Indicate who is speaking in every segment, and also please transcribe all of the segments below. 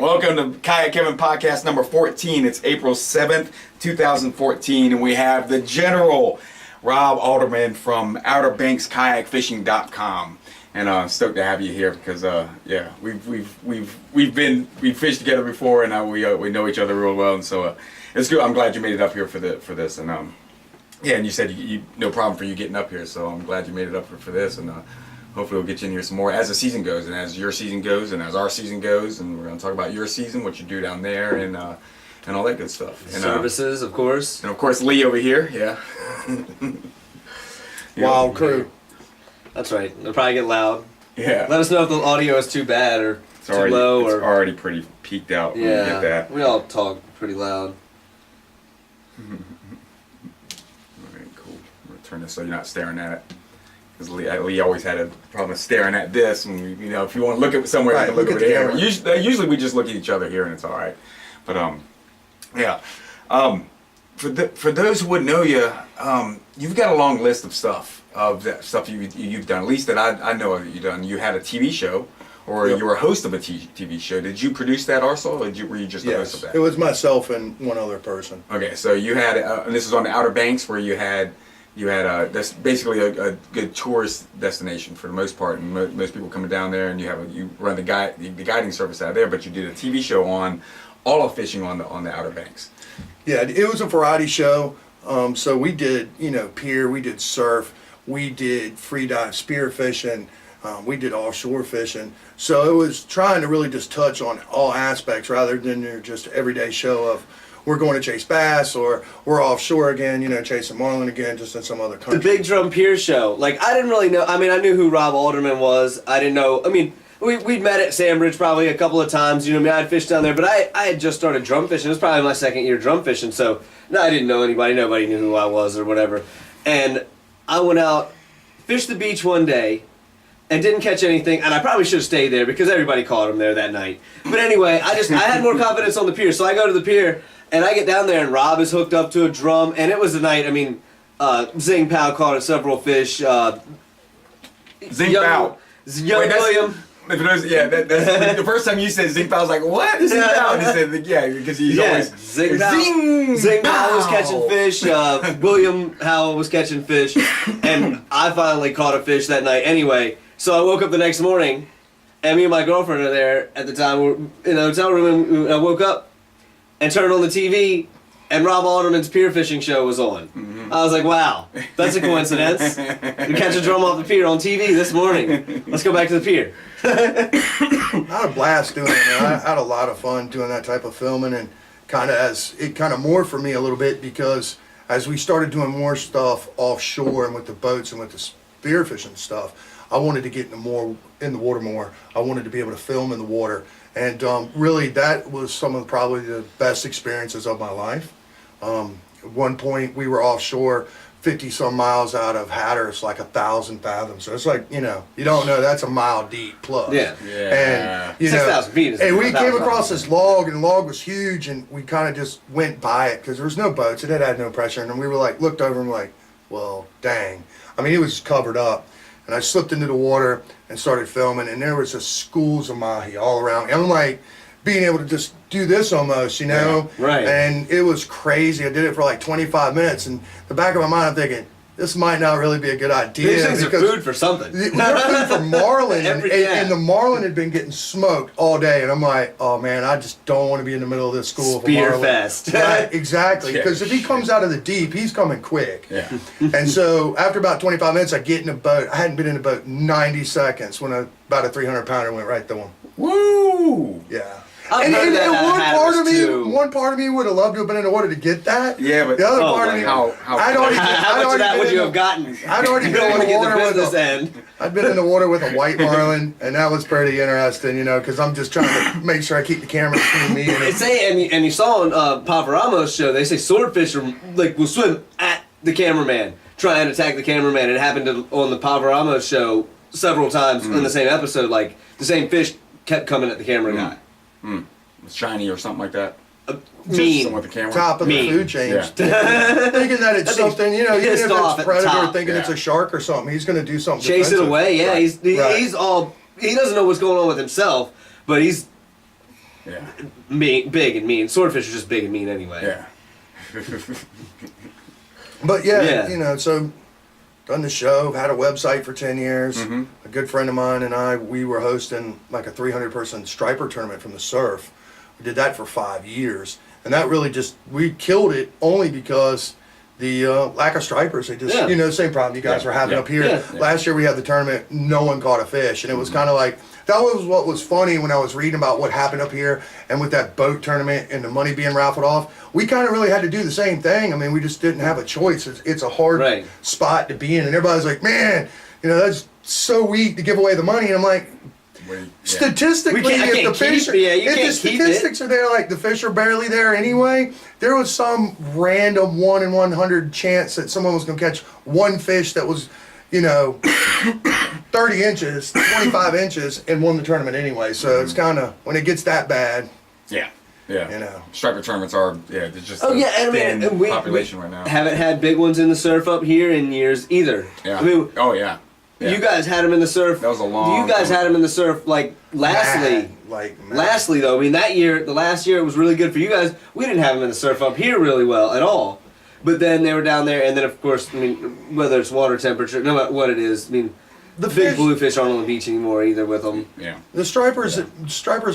Speaker 1: Welcome to Kayak Kevin podcast number 14. It's April 7th, 2014, and we have the General Rob Alderman from OuterBanksKayakFishing.com. And I'm stoked to have you here because we've fished together before, and we know each other real well, and so it's good. I'm glad you made it up here for this, and and you said you no problem for you getting up here, so I'm glad you made it up for this, and hopefully we'll get you in here some more as the season goes, and as your season goes, and as our season goes, and we're going to talk about your season, what you do down there, and all that good stuff. And,
Speaker 2: services, of course.
Speaker 1: And of course, Lee over here, yeah.
Speaker 3: Wild crew.
Speaker 2: That's right. They'll probably get loud.
Speaker 1: Yeah.
Speaker 2: Let us know if the audio is too bad or too low.
Speaker 1: It's already pretty peaked out when you get that.
Speaker 2: We all talk pretty loud.
Speaker 1: Alright, cool. I'm going to turn this so you're not staring at it. Because Lee always had a problem staring at this. And if you want to look at somewhere, you can look over there. Usually we just look at each other here and it's all right. But for those who wouldn't know you, you've got a long list of stuff you've done. At least that I know of that you've done. You had a TV show, or you were a host of a TV show. Did you produce that also, or were you just a host of that?
Speaker 3: It was myself and one other person.
Speaker 1: Okay, so you had, and this is on the Outer Banks, where you had that's basically a good tourist destination for the most part, and most people coming down there, and you run the guiding service out there, but you did a TV show on all of fishing on the Outer Banks. Yeah,
Speaker 3: it was a variety show. So we did, pier, we did surf, we did free dive spear fishing, we did offshore fishing. So it was trying to really just touch on all aspects rather than your just everyday show of we're going to chase bass or we're offshore again, chasing marlin again, just in some other country.
Speaker 2: The Big Drum Pier Show. Like, I didn't really know. I mean, I knew who Rob Alderman was. I didn't know. I mean, we'd met at Sandbridge probably a couple of times. I'd fished down there, but I had just started drum fishing. It was probably my second year drum fishing, so I didn't know anybody. Nobody knew who I was or whatever. And I went out, fished the beach one day, and didn't catch anything, and I probably should have stayed there because everybody caught him there that night. But anyway, I had more confidence on the pier, so I go to the pier, and I get down there, and Rob is hooked up to a drum, and it was the night, Zing Pow caught several fish.
Speaker 1: Zing Pow.
Speaker 2: Young William.
Speaker 1: That's the first time you said Zing Pow, I was like, what? Zing Pow? And he said, because he's always
Speaker 2: Zing Pow. Zing Pow was catching fish. William Howell was catching fish, and I finally caught a fish that night. Anyway, so I woke up the next morning, and me and my girlfriend are there at the time. We're in a hotel room, and I woke up and turned on the TV, and Rob Alderman's pier fishing show was on. Mm-hmm. I was like, wow, that's a coincidence. We catch a drum off the pier on TV this morning. Let's go back to the pier.
Speaker 3: I had a blast doing it, man. I had a lot of fun doing that type of filming, and it kind of more for me a little bit because as we started doing more stuff offshore and with the boats and with the spear fishing stuff, I wanted to get in the water more. I wanted to be able to film in the water, and really that was some of probably the best experiences of my life. At one point we were offshore 50 some miles out of Hatteras, like 1,000 fathoms. So it's like, you don't know, that's a mile deep plus.
Speaker 2: Yeah.
Speaker 1: Yeah.
Speaker 3: And
Speaker 2: 6,000 feet is
Speaker 3: and we came across this log, and the log was huge, and we kind of just went by it because there was no boats. It had no pressure. And we were like, looked over and we're like, well, dang. I mean, it was covered up. And I slipped into the water and started filming, and there was just schools of mahi all around me. I'm like being able to just do this almost,
Speaker 1: Yeah,
Speaker 2: right.
Speaker 3: And it was crazy. I did it for like 25 minutes, and the back of my mind I'm thinking, this might not really be a good idea.
Speaker 2: These things are food for something.
Speaker 3: They're food for marlin, and the marlin had been getting smoked all day, and I'm like, oh man, I just don't want to be in the middle of this school of
Speaker 2: Spear
Speaker 3: marlin.
Speaker 2: fest.
Speaker 3: Right, exactly, because if he comes out of the deep, he's coming quick.
Speaker 1: Yeah.
Speaker 3: And so after about 25 minutes, I get in a boat. I hadn't been in a boat 90 seconds when about a 300-pounder went right through him.
Speaker 1: Woo!
Speaker 3: Yeah.
Speaker 2: I've
Speaker 3: And
Speaker 2: heard that
Speaker 3: one part of me would have loved to have been in the water to get that.
Speaker 1: Yeah, but
Speaker 3: the other part of me,
Speaker 1: how
Speaker 3: I'd already
Speaker 2: How much of that would you have gotten?
Speaker 3: I'd already
Speaker 2: You
Speaker 3: been
Speaker 2: don't
Speaker 3: in
Speaker 2: want to
Speaker 3: the
Speaker 2: get
Speaker 3: water
Speaker 2: the
Speaker 3: with
Speaker 2: business end.
Speaker 3: I'd been in the water with a white marlin, and that was pretty interesting, because I'm just trying to make sure I keep the camera between me and
Speaker 2: They
Speaker 3: it.
Speaker 2: say, and you saw on Pavaramo's show, they say swordfish will swim at the cameraman, try and attack the cameraman. It happened on the Pavaramo show several times in the same episode. Like, the same fish kept coming at the camera guy.
Speaker 1: It's shiny or something like that.
Speaker 2: Mean.
Speaker 1: With the camera.
Speaker 3: Top of the food chain.
Speaker 1: Yeah.
Speaker 3: Thinking that it's something, even if
Speaker 2: pissed off
Speaker 3: it's
Speaker 2: at the
Speaker 3: predator,
Speaker 2: top.
Speaker 3: thinking it's a shark or something, he's going to do something
Speaker 2: Chase it
Speaker 3: defensive.
Speaker 2: away, yeah.
Speaker 3: Right.
Speaker 2: He's all, he doesn't know what's going on with himself, but he's
Speaker 1: Yeah.
Speaker 2: big and mean. Swordfish are just big and mean anyway.
Speaker 1: Yeah.
Speaker 3: But yeah,
Speaker 2: Yeah.
Speaker 3: you know, so done the show, had a website for 10 years.
Speaker 1: Mhm.
Speaker 3: A good friend of mine and we were hosting like a 300-person striper tournament from the surf. We did that for 5 years. And that really we killed it only because the lack of stripers. They just,
Speaker 2: Yeah.
Speaker 3: you know, same problem you guys
Speaker 1: Yeah.
Speaker 3: were having
Speaker 1: Yeah.
Speaker 3: up here.
Speaker 2: Yeah.
Speaker 3: Last year we had the tournament, no one caught a fish. And it was kind of like, that was what was funny when I was reading about what happened up here and with that boat tournament and the money being raffled off. We kind of really had to do the same thing. I mean, we just didn't have a choice. It's a hard
Speaker 2: Right.
Speaker 3: spot to be in. And everybody's like, man, you know, that's so weak to give away the money. And I'm like, statistically,
Speaker 2: I can't
Speaker 3: if the fish,
Speaker 2: keep- yeah, you
Speaker 3: if the
Speaker 2: can't keep it.
Speaker 3: statistics are there, like the fish are barely there anyway, there was some random 1 in 100 chance that someone was going to catch one fish that was, you know, 30 inches, 25 inches, and won the tournament anyway. So it's kind of, when it gets that bad,
Speaker 1: Yeah. Yeah.
Speaker 3: you know.
Speaker 1: Striper tournaments are, they're just
Speaker 2: Oh
Speaker 1: a
Speaker 2: yeah, and I
Speaker 1: thin
Speaker 2: mean, we
Speaker 1: population right now.
Speaker 2: haven't had big ones in the surf up here in years either.
Speaker 1: Yeah.
Speaker 2: I mean,
Speaker 1: Oh, yeah. Yeah.
Speaker 2: you guys had them in the surf.
Speaker 1: That was a long
Speaker 2: You guys
Speaker 1: time
Speaker 2: had them in the surf like lastly.
Speaker 3: Mad, like, mad.
Speaker 2: Lastly, though, I mean the last year it was really good for you guys. We didn't have them in the surf up here really well at all. But then they were down there, and then of course, I mean, whether it's water temperature, no matter what it is, I mean,
Speaker 3: The
Speaker 2: big
Speaker 3: fish-
Speaker 2: bluefish aren't on the beach anymore either with them.
Speaker 1: Yeah.
Speaker 3: The stripers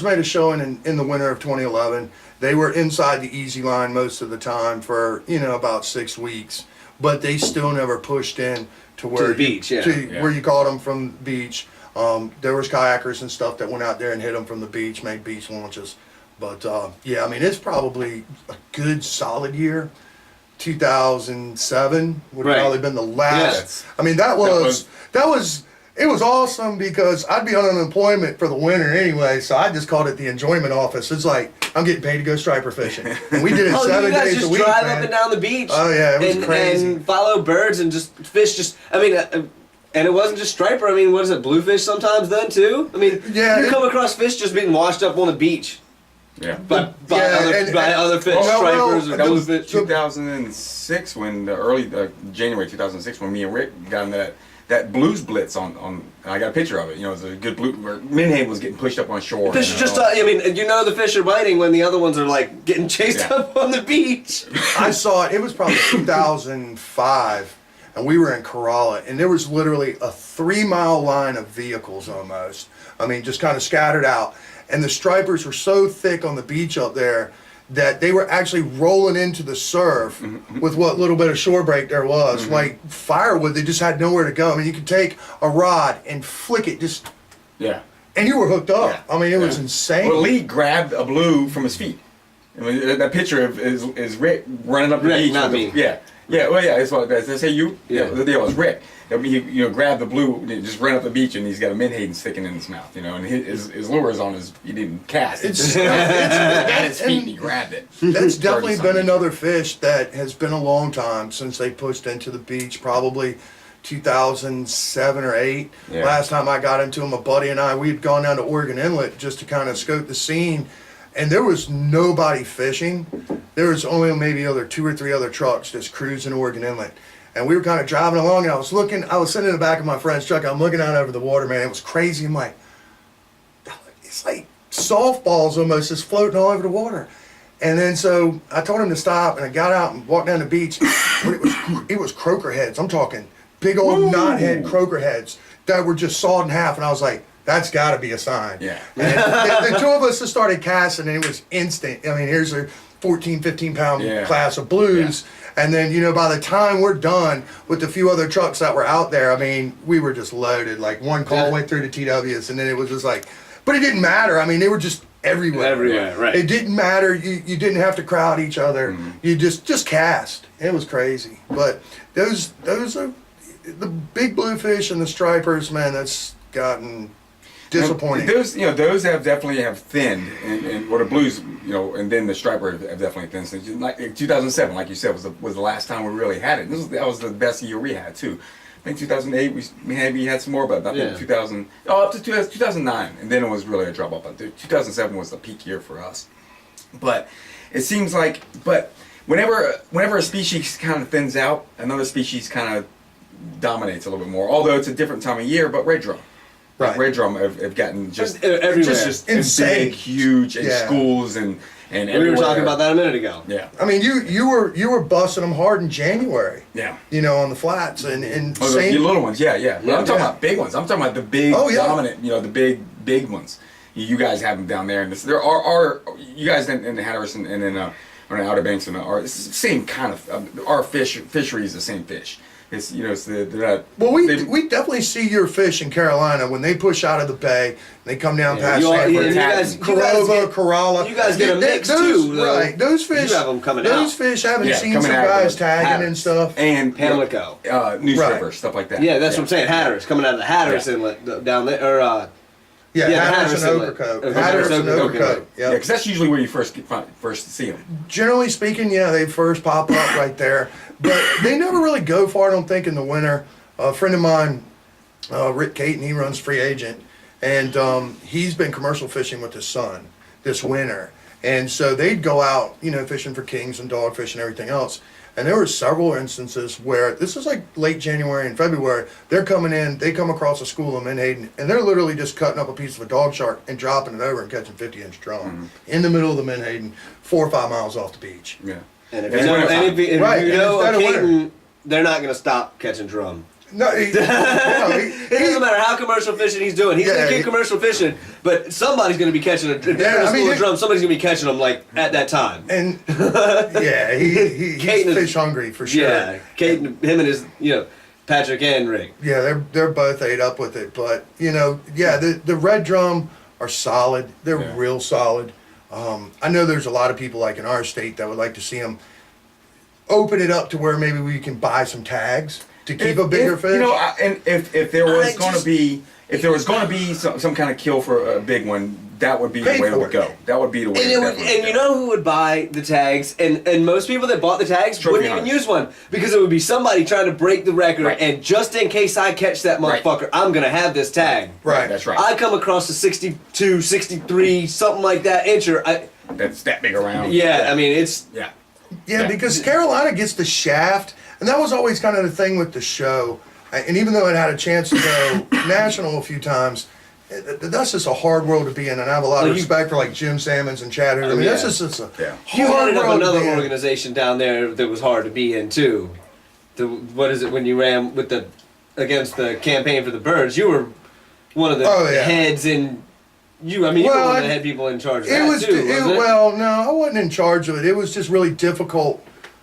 Speaker 3: made a showing in the winter of 2011. They were inside the easy line most of the time for, you know, about 6 weeks, but they still never pushed in to where
Speaker 2: the beach, yeah.
Speaker 3: where you caught them from the beach. There was kayakers and stuff that went out there and hit them from the beach, made beach launches. But yeah, I mean, it's probably a good solid year. 2007 would have
Speaker 2: Right.
Speaker 3: probably been the last.
Speaker 2: Yeah.
Speaker 3: I mean, it was awesome because I'd be on unemployment for the winter anyway, so I just called it the enjoyment office. It's like, I'm getting paid to go striper fishing. And we did it
Speaker 2: Oh,
Speaker 3: 7
Speaker 2: you guys
Speaker 3: days
Speaker 2: just
Speaker 3: a week,
Speaker 2: drive
Speaker 3: man.
Speaker 2: up and down the beach.
Speaker 3: Oh, yeah, it was
Speaker 2: and,
Speaker 3: crazy.
Speaker 2: And follow birds and just fish. I mean, and it wasn't just striper. I mean, what is it? Bluefish sometimes then too. I mean,
Speaker 3: Yeah,
Speaker 2: you
Speaker 3: it-
Speaker 2: come across fish just being washed up on the beach
Speaker 1: Yeah.
Speaker 2: by
Speaker 3: Yeah,
Speaker 2: other fish,
Speaker 3: well,
Speaker 2: stripers or
Speaker 3: well,
Speaker 2: bluefish.
Speaker 1: 2006, when January 2006, when me and Rick got in that blues blitz on I got a picture of it. You know, it was a good blue where Minhay was getting pushed up on shore.
Speaker 2: Fish
Speaker 1: and,
Speaker 2: are just, I mean, you know the fish are biting when the other ones are like getting chased
Speaker 1: Yeah.
Speaker 2: up on the beach.
Speaker 3: I saw it. It was probably 2005, and we were in Corolla, and there was literally a 3-mile line of vehicles almost. I mean, just kind of scattered out. And the stripers were so thick on the beach up there that they were actually rolling into the surf with what little bit of shore break there was. Like firewood, they just had nowhere to go. I mean, you could take a rod and flick it just,
Speaker 1: Yeah.
Speaker 3: and you were hooked up.
Speaker 1: Yeah.
Speaker 3: I mean, it was
Speaker 1: Yeah.
Speaker 3: insane.
Speaker 1: Well, Lee grabbed a blue from his feet. I mean, that picture is Rick running up the
Speaker 2: Rick,
Speaker 1: beach.
Speaker 2: not
Speaker 1: with
Speaker 2: me.
Speaker 1: Yeah. Yeah, well, yeah, that's what did I say you?
Speaker 2: Yeah.
Speaker 1: Yeah, it was Rick. I mean, he grabbed the blue, and he just ran up the beach, and he's got a menhaden sticking in his mouth, and his lure is on he didn't cast. It just had his feet, and he grabbed it.
Speaker 3: That's definitely
Speaker 1: 30-something.
Speaker 3: been another fish that has been a long time since they pushed into the beach, probably 2007 or 8.
Speaker 1: Yeah.
Speaker 3: Last time I got into them, a buddy and I, we'd gone down to Oregon Inlet just to kind of scope the scene, and there was nobody fishing. There was only maybe 2 or 3 other trucks just cruising Oregon Inlet. And we were kind of driving along, and I was sitting in the back of my friend's truck, I'm looking out over the water, man, it was crazy. I'm like, it's like softballs almost just floating all over the water. And then so I told him to stop, and I got out and walked down the beach. It was croaker heads. I'm talking big old knothead croaker heads that were just sawed in half. And I was like, that's got to be a sign.
Speaker 1: Yeah.
Speaker 3: And the 2 of us just started casting, and it was instant. I mean, here's a 14, 15-pound
Speaker 1: Yeah.
Speaker 3: class of blues.
Speaker 1: Yeah.
Speaker 3: And then, by the time we're done with the few other trucks that were out there, I mean, we were just loaded. Like, one call went through to TW's, and then it was just like, but it didn't matter. I mean, they were just everywhere.
Speaker 2: Everywhere, right.
Speaker 3: It didn't matter. You didn't have to crowd each other. You just cast. It was crazy. But those are the big bluefish and the stripers, man. That's gotten disappointing.
Speaker 1: Those have definitely thinned, and what the blues, and then the striper have definitely thinned since like 2007, like you said, was the last time we really had it. That was the best year we had too. I think 2008 we maybe had some more, but I think 2000 up to 2009, and then it was really a drop off. But 2007 was the peak year for us. But it seems like, whenever a species kind of thins out, another species kind of dominates a little bit more. Although it's a different time of year, but red drum.
Speaker 3: Right.
Speaker 1: red drum have gotten just
Speaker 2: Everywhere.
Speaker 1: just
Speaker 3: Insane.
Speaker 1: big, huge, in
Speaker 3: Yeah.
Speaker 1: schools and
Speaker 2: We were
Speaker 1: everywhere.
Speaker 2: talking about that a minute ago.
Speaker 1: Yeah.
Speaker 3: I mean, you were busting them hard in January.
Speaker 1: Yeah.
Speaker 3: You know, on the flats and
Speaker 1: Oh,
Speaker 3: same.
Speaker 1: the little ones, yeah. But I'm talking
Speaker 3: Yeah.
Speaker 1: about big ones. I'm talking about the big,
Speaker 3: Oh, yeah.
Speaker 1: dominant, the big ones. You guys have them down there, and there are you guys in Hatteras and in on the Outer Banks and it's the same kind of our fishery is the same fish. It's they're not.
Speaker 3: Well, we definitely see your fish in Carolina when they push out of the bay. They come down past Sanford,
Speaker 2: you guys
Speaker 3: Corova,
Speaker 2: get-
Speaker 3: Corolla.
Speaker 2: you guys get a mix
Speaker 3: those,
Speaker 2: too, though.
Speaker 3: right? Those fish.
Speaker 2: You have 'em coming
Speaker 3: those
Speaker 2: out.
Speaker 3: fish haven't
Speaker 1: Yeah,
Speaker 3: seen
Speaker 1: coming
Speaker 3: some
Speaker 1: out,
Speaker 3: guys
Speaker 1: but
Speaker 3: tagging
Speaker 2: Hatteras.
Speaker 3: and stuff.
Speaker 1: And
Speaker 2: Pamlico.
Speaker 1: News
Speaker 3: Right.
Speaker 1: River, stuff like that.
Speaker 2: Yeah, that's what I'm saying. Hatteras coming out of the Hatteras
Speaker 1: Yeah.
Speaker 2: Inlet down there, or
Speaker 3: Yeah,
Speaker 2: Yeah,
Speaker 3: Hatteras and
Speaker 2: Hatteras
Speaker 3: Overcoat.
Speaker 2: and
Speaker 3: Hatteras and
Speaker 2: Overcoat.
Speaker 3: Overcoat.
Speaker 1: Yeah,
Speaker 3: Yeah.
Speaker 1: because that's usually where you first see them.
Speaker 3: Generally speaking, yeah, they first pop up right there, but they never really go far. I don't think in the winter. A friend of mine, Rick Caton, he runs Free Agent, and he's been commercial fishing with his son this winter, and so they'd go out, fishing for kings and dogfish and everything else. And there were several instances where this was like late January and February. They're coming in, they come across a school in Menhaden, and they're literally just cutting up a piece of a dog shark and dropping it over and catching 50-inch drum in the middle of the Menhaden, 4 or 5 miles off the beach.
Speaker 1: Yeah.
Speaker 2: and if
Speaker 1: It's
Speaker 2: you know,
Speaker 1: wintertime.
Speaker 2: if
Speaker 3: Right,
Speaker 2: you
Speaker 3: and
Speaker 2: know
Speaker 3: it's
Speaker 2: a
Speaker 3: dead of winter.
Speaker 2: Caton, they're not going to stop catching drum.
Speaker 3: No,
Speaker 2: It doesn't matter how commercial fishing he's doing. He's
Speaker 3: Yeah,
Speaker 2: going to
Speaker 3: he-
Speaker 2: keep commercial fishing, but somebody's going to be catching if they're in a
Speaker 3: I mean,
Speaker 2: school of
Speaker 3: it-
Speaker 2: drum, somebody's going to be catching them like at that time.
Speaker 3: And yeah, he's
Speaker 2: Caton is-
Speaker 3: fish hungry for sure.
Speaker 2: Yeah, Caton, him and his, Patrick and Rick.
Speaker 3: Yeah, they're both ate up with it, but yeah, the red drum are solid. They're
Speaker 1: Yeah.
Speaker 3: real solid. I know there's a lot of people like in our state that would like to see them open it up to where maybe we can buy some tags to keep a bigger fish.
Speaker 1: And if there was
Speaker 2: I
Speaker 1: going
Speaker 2: just-
Speaker 1: to be some kind of kill for a big one, that would be the
Speaker 3: Pay
Speaker 1: way it
Speaker 3: for
Speaker 1: would
Speaker 3: it.
Speaker 1: go. That would be the way.
Speaker 2: And,
Speaker 1: it definitely
Speaker 2: and you
Speaker 1: go.
Speaker 2: know who would buy the tags? And most people that bought the tags
Speaker 1: Trophy
Speaker 2: wouldn't even
Speaker 1: hunters.
Speaker 2: use one because it would be somebody trying to break the record.
Speaker 1: Right.
Speaker 2: And just in case I catch that
Speaker 1: Right.
Speaker 2: motherfucker, I'm going to have this tag.
Speaker 3: Right.
Speaker 1: That's right.
Speaker 2: I come across a 62, 63, something like that incher.
Speaker 1: That's that big around.
Speaker 2: I mean, it's.
Speaker 1: Yeah.
Speaker 3: Yeah,
Speaker 1: Yeah.
Speaker 3: because Carolina gets the shaft, and that was always kind of the thing with the show. And even though it had a chance to go national a few times, that's just a hard world to be in. And I have a lot of
Speaker 2: Well, you-
Speaker 3: respect for like Jim Sammons and Chad Hoover. I mean,
Speaker 2: yeah.
Speaker 3: that's just it's a
Speaker 1: Yeah.
Speaker 2: You
Speaker 3: hard
Speaker 2: headed up
Speaker 3: world to
Speaker 2: another
Speaker 3: be in.
Speaker 2: organization down there that was hard to be in, too. What is it when you ran with against the campaign for the birds? You were one of the
Speaker 3: Oh, yeah.
Speaker 2: heads in. You were
Speaker 3: Well,
Speaker 2: one of the head people in charge of that,
Speaker 3: It was,
Speaker 2: too, wasn't it?
Speaker 3: well, no, I wasn't in charge of it. It was just really difficult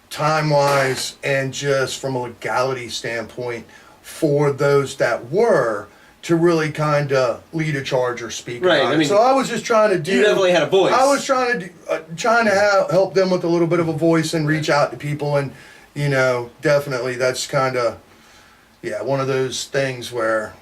Speaker 3: time-wise and just from a legality standpoint for those that were to really kind of lead a charge or speak
Speaker 2: Right,
Speaker 3: about
Speaker 2: I
Speaker 3: it.
Speaker 2: mean,
Speaker 3: So I was just trying to do.
Speaker 2: you definitely had a voice.
Speaker 3: I was trying to help them with a little bit of a voice and reach out to people, and definitely that's kind of one of those things where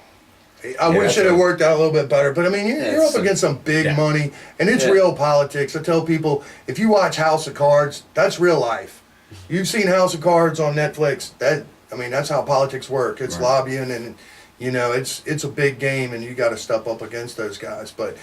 Speaker 3: I wish
Speaker 1: that's
Speaker 3: it had
Speaker 1: right.
Speaker 3: worked out a little bit better. But I mean, you're up
Speaker 2: it's-
Speaker 3: against some big
Speaker 1: Yeah.
Speaker 3: money, and it's
Speaker 2: Yeah.
Speaker 3: real politics. I tell people, if you watch House of Cards, that's real life. You've seen House of Cards on Netflix. That's how politics work. It's
Speaker 1: Right.
Speaker 3: lobbying, and it's a big game, and you got to step up against those guys. But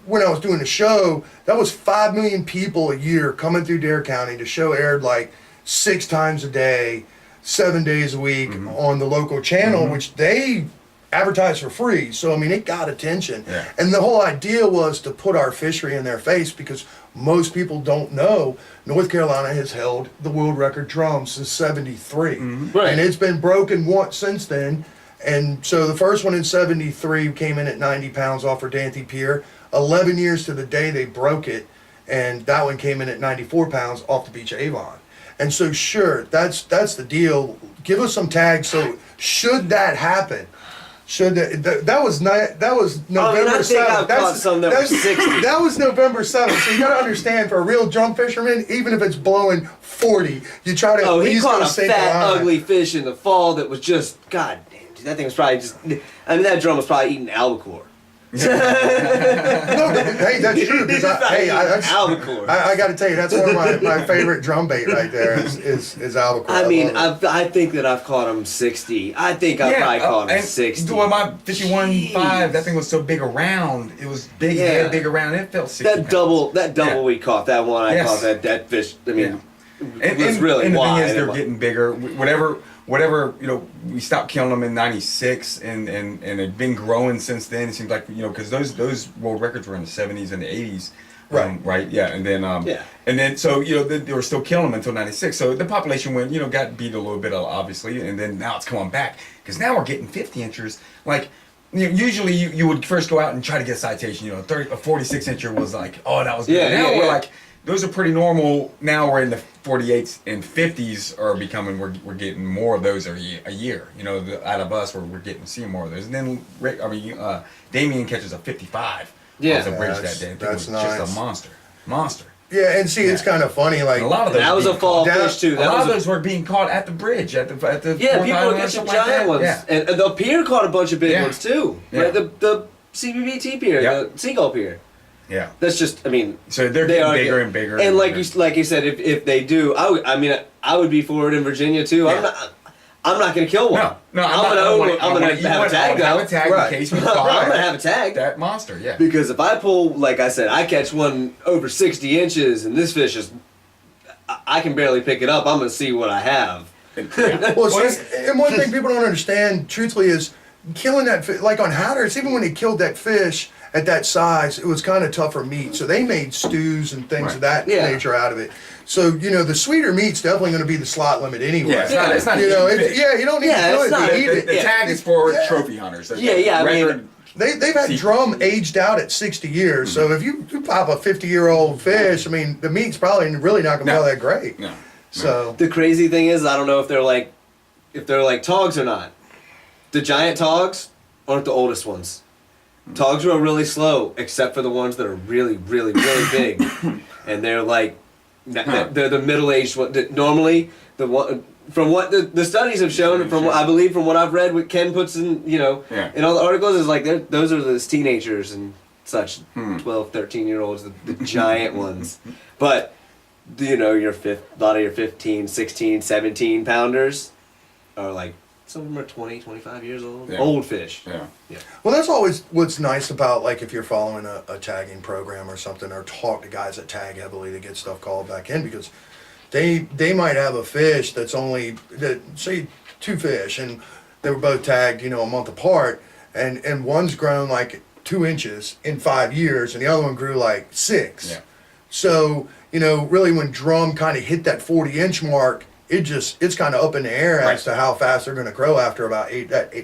Speaker 3: when I was doing the show, that was 5 million people a year coming through Dare County. The show aired like 6 times a day, 7 days a week on the local channel, which they advertised for free. So, I mean, it got attention.
Speaker 1: Yeah.
Speaker 3: And the whole idea was to put our fishery in their face because most people don't know North Carolina has held the world record drum since 73.
Speaker 2: Right.
Speaker 3: And it's been broken once since then. And so the first one in 73 came in at 90 pounds off for Danthe Pier. 11 years to the day they broke it. And that one came in at 94 pounds off the beach of Avon. And so sure, that's the deal. Give us some tags. So should that happen, that was November
Speaker 2: I think
Speaker 3: 7th.
Speaker 2: I've caught some that were 60.
Speaker 3: That was November 7th. So you got to understand, for a real drum fisherman, even if it's blowing 40, you try to
Speaker 2: Oh,
Speaker 3: at
Speaker 2: he
Speaker 3: least
Speaker 2: caught
Speaker 3: go
Speaker 2: a
Speaker 3: sink
Speaker 2: fat,
Speaker 3: a line.
Speaker 2: ugly fish in the fall that was just, god damn, dude, that thing was probably just, that drum was probably eating albacore.
Speaker 3: No, but, hey, that's true. Because
Speaker 2: albacore.
Speaker 3: I got to tell you, that's one of my favorite drum bait right there is albacore.
Speaker 2: I mean,
Speaker 3: love it.
Speaker 2: I think that I've caught him 60. I think I've probably caught him
Speaker 1: and
Speaker 2: 60.
Speaker 1: Well, my 51.5, that thing was so big around. It was big head, big around. It felt 60
Speaker 2: That
Speaker 1: pounds.
Speaker 2: double
Speaker 1: Yeah.
Speaker 2: we caught, that one I
Speaker 1: Yes.
Speaker 2: caught, that fish, I mean,
Speaker 1: And
Speaker 2: it was really
Speaker 1: and the
Speaker 2: wide.
Speaker 1: thing is, they're getting bigger. whatever, we stopped killing them in '96, and it'd been growing since then. It seems like, because those world records were in the '70s and the '80s.
Speaker 3: Right.
Speaker 1: Right. Yeah. And then, and then, so, they were still killing them until '96. So the population went, got beat a little bit, obviously. And then now it's coming back, because now we're getting 50 inchers. Like, usually you would first go out and try to get a citation, a 46 incher was like, oh, that was good.
Speaker 2: Yeah,
Speaker 1: now
Speaker 2: yeah,
Speaker 1: we're
Speaker 2: yeah.
Speaker 1: like, those are pretty normal. Now we're in the 48s and 50s are becoming, we're getting more of those a year. Out of us, we're getting to see more of those. And then, Damien catches a 55.
Speaker 2: Yeah.
Speaker 1: Off the bridge that day.
Speaker 3: That's
Speaker 1: it was just
Speaker 3: nice.
Speaker 1: a monster.
Speaker 3: Yeah, and see, it's kind of funny. Like,
Speaker 1: And a lot of those
Speaker 2: That was a
Speaker 1: being
Speaker 2: fall
Speaker 1: caught-
Speaker 2: fish too.
Speaker 1: A lot of
Speaker 2: That was
Speaker 1: those were being caught at the bridge, at the
Speaker 2: yeah,
Speaker 1: Fourth
Speaker 2: people
Speaker 1: Island
Speaker 2: were
Speaker 1: or
Speaker 2: catching
Speaker 1: something
Speaker 2: giant
Speaker 1: like that.
Speaker 2: ones,
Speaker 1: Yeah.
Speaker 2: and the pier caught a bunch of big
Speaker 1: Yeah.
Speaker 2: ones too.
Speaker 1: Yeah.
Speaker 2: Right, the CBBT pier,
Speaker 1: Yep.
Speaker 2: the Seagull pier.
Speaker 1: Yeah.
Speaker 2: That's just, I mean,
Speaker 1: So they're
Speaker 2: they
Speaker 1: getting
Speaker 2: are
Speaker 1: bigger
Speaker 2: get-
Speaker 1: and bigger.
Speaker 2: And like
Speaker 1: bigger.
Speaker 2: you said, if they do, I would be for it in Virginia too.
Speaker 1: Yeah.
Speaker 2: I'm not gonna kill one.
Speaker 1: No,
Speaker 2: I'm gonna have a tag
Speaker 1: have
Speaker 2: though.
Speaker 1: a tag
Speaker 3: Right.
Speaker 1: in case we
Speaker 2: I'm
Speaker 1: caught
Speaker 2: gonna have a tag.
Speaker 1: that monster. Yeah.
Speaker 2: Because if I pull, like I said, I catch one over 60 inches and this fish is, I can barely pick it up. I'm gonna see what I have.
Speaker 1: Yeah.
Speaker 3: well, see, and one thing people don't understand, truthfully, is killing that fish. Like on Hatteras, even when he killed that fish at that size, it was kind of tougher meat. So they made stews and things of that
Speaker 2: Yeah.
Speaker 3: nature out of it. So the sweeter meat's definitely going to be the slot limit anyway.
Speaker 1: Yeah, it's not
Speaker 3: you know,
Speaker 1: eating fish.
Speaker 3: you don't need
Speaker 2: Yeah,
Speaker 3: to kill
Speaker 2: it's
Speaker 3: it
Speaker 2: not-
Speaker 3: to eat
Speaker 1: The,
Speaker 3: it.
Speaker 1: the
Speaker 2: Yeah.
Speaker 1: tag is for
Speaker 3: Yeah.
Speaker 1: trophy hunters. There's
Speaker 2: Yeah, I mean-
Speaker 1: record-
Speaker 3: They've had
Speaker 1: See-
Speaker 3: drum aged out at 60 years. So if you pop a 50-year-old fish, I mean, the meat's probably really not going to be
Speaker 1: No.
Speaker 3: all that great.
Speaker 1: No.
Speaker 3: So
Speaker 2: The crazy thing is, I don't know if they're like togs or not. The giant togs aren't the oldest ones. Togs are really slow, except for the ones that are really, really, really big, and they're like, they're the middle-aged one. Normally, the one from what the studies have shown, and from what I believe, from what I've read, what Ken puts in,
Speaker 1: Yeah.
Speaker 2: in all the articles, is like those are the teenagers and such, 12, 13-year-olds, the giant ones, but. A lot of your 15, 16, 17 pounders are like, some of them are 20, 25 years old.
Speaker 1: Yeah.
Speaker 2: Old fish.
Speaker 1: Yeah.
Speaker 3: Well, that's always what's nice about, like, if you're following a tagging program or something, or talk to guys that tag heavily to get stuff called back in, because they might have a fish that's say 2 fish, and they were both tagged, a month apart, and one's grown like 2 inches in 5 years, and the other one grew like 6.
Speaker 1: Yeah.
Speaker 3: So, really when drum kind of hit that 40-inch mark, it's kind of up in the air
Speaker 1: Right.
Speaker 3: as to how fast they're going to grow after about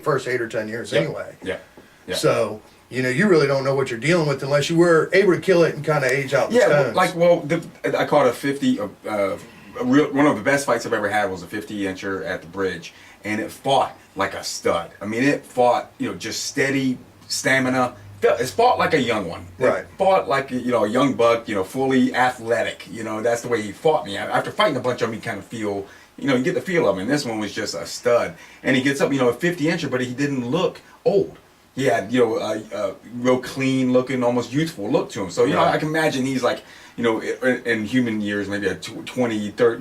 Speaker 3: first 8 or 10 years anyway.
Speaker 1: Yeah. Yeah.
Speaker 3: So, you really don't know what you're dealing with unless you were able to kill it and kind of age out the stones.
Speaker 1: I caught a 50. One of the best fights I've ever had was a 50-incher at the bridge, and it fought like a stud. I mean, it fought, just steady stamina. It fought like a young one.
Speaker 3: Right.
Speaker 1: It fought like a young buck, fully athletic. That's the way he fought me. After fighting a bunch of them, you kind of feel, you get the feel of him. And this one was just a stud. And he gets up, a 50-incher, but he didn't look old. He had, a real clean looking, almost youthful look to him. So, I can imagine he's like, in human years, maybe a 20 to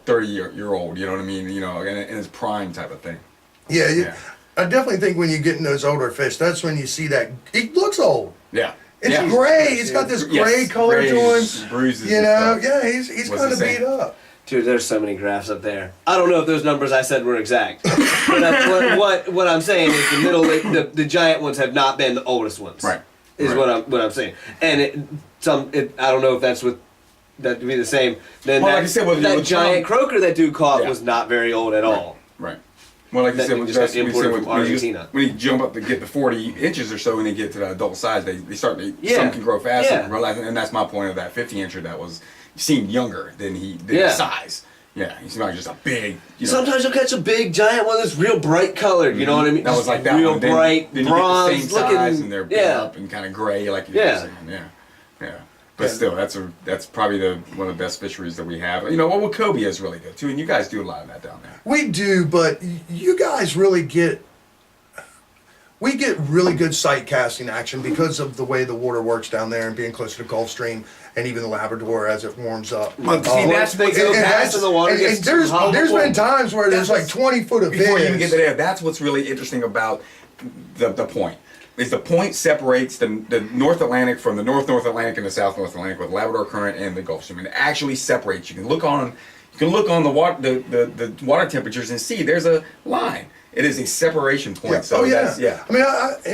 Speaker 1: 30-year-old, you know what I mean? In his prime type of thing.
Speaker 3: Yeah. I definitely think when you get in those older fish, that's when you see that. He looks old.
Speaker 1: Yeah.
Speaker 3: It's
Speaker 1: Yeah.
Speaker 3: gray. It's got this gray color to him.
Speaker 1: Bruises.
Speaker 3: Yeah,
Speaker 1: and stuff.
Speaker 3: he's
Speaker 1: Was
Speaker 3: kind
Speaker 1: the
Speaker 3: of
Speaker 1: same.
Speaker 3: beat up.
Speaker 2: Dude, there's so many graphs up there. I don't know if those numbers I said were exact. But what I'm saying is the giant ones have not been the oldest ones.
Speaker 1: Right.
Speaker 2: Is
Speaker 1: Right.
Speaker 2: what I'm saying. And I don't know if that would be the same. Then
Speaker 1: Well,
Speaker 2: that,
Speaker 1: like I said, with
Speaker 2: that
Speaker 1: the
Speaker 2: giant croaker that dude caught
Speaker 1: Yeah.
Speaker 2: was not very old at all.
Speaker 1: Right. Well, like you
Speaker 2: That
Speaker 1: said,
Speaker 2: you
Speaker 1: with
Speaker 2: just
Speaker 1: that's-
Speaker 2: got
Speaker 1: when you
Speaker 2: imported
Speaker 1: said
Speaker 2: from Argentina.
Speaker 1: when you jump up to get the 40 inches or so, and they get to the adult size, they start to,
Speaker 2: Yeah.
Speaker 1: some can grow faster.
Speaker 2: Yeah.
Speaker 1: And that's my point of that 50-incher that seemed younger than
Speaker 2: Yeah.
Speaker 1: his size. Yeah, he's not just a big.
Speaker 2: Sometimes you'll catch a big giant one that's real bright colored. You know what I mean?
Speaker 1: That was
Speaker 2: Just
Speaker 1: like that
Speaker 2: real
Speaker 1: one. Then,
Speaker 2: bright
Speaker 1: then you
Speaker 2: bronze
Speaker 1: get the same
Speaker 2: looking.
Speaker 1: size, and they're beat up and kind of gray, like you
Speaker 2: Yeah.
Speaker 1: were saying. Yeah. But still, that's probably one of the best fisheries that we have. Wachovia is really good too, and you guys do a lot of that down there.
Speaker 3: We do, but you guys really we get really good sight casting action because of the way the water works down there and being closer to Gulf Stream and even the Labrador as it warms up.
Speaker 1: Well, see, that's
Speaker 2: Once they go
Speaker 3: And
Speaker 2: past the water,
Speaker 3: and
Speaker 2: gets
Speaker 3: there's
Speaker 2: too hot.
Speaker 3: been times where there's like 20 foot of
Speaker 1: Before you even
Speaker 3: viz.
Speaker 1: get to there, that's what's really interesting about the point. Is the point separates the North Atlantic from the North Atlantic and the South North Atlantic with the Labrador Current and the Gulf Stream. And it actually separates. You can look on, You can look on the water temperatures and see there's a line. It is a separation point.
Speaker 3: Yeah.
Speaker 1: So
Speaker 3: Oh, yeah.
Speaker 1: that's, yeah.
Speaker 3: I mean,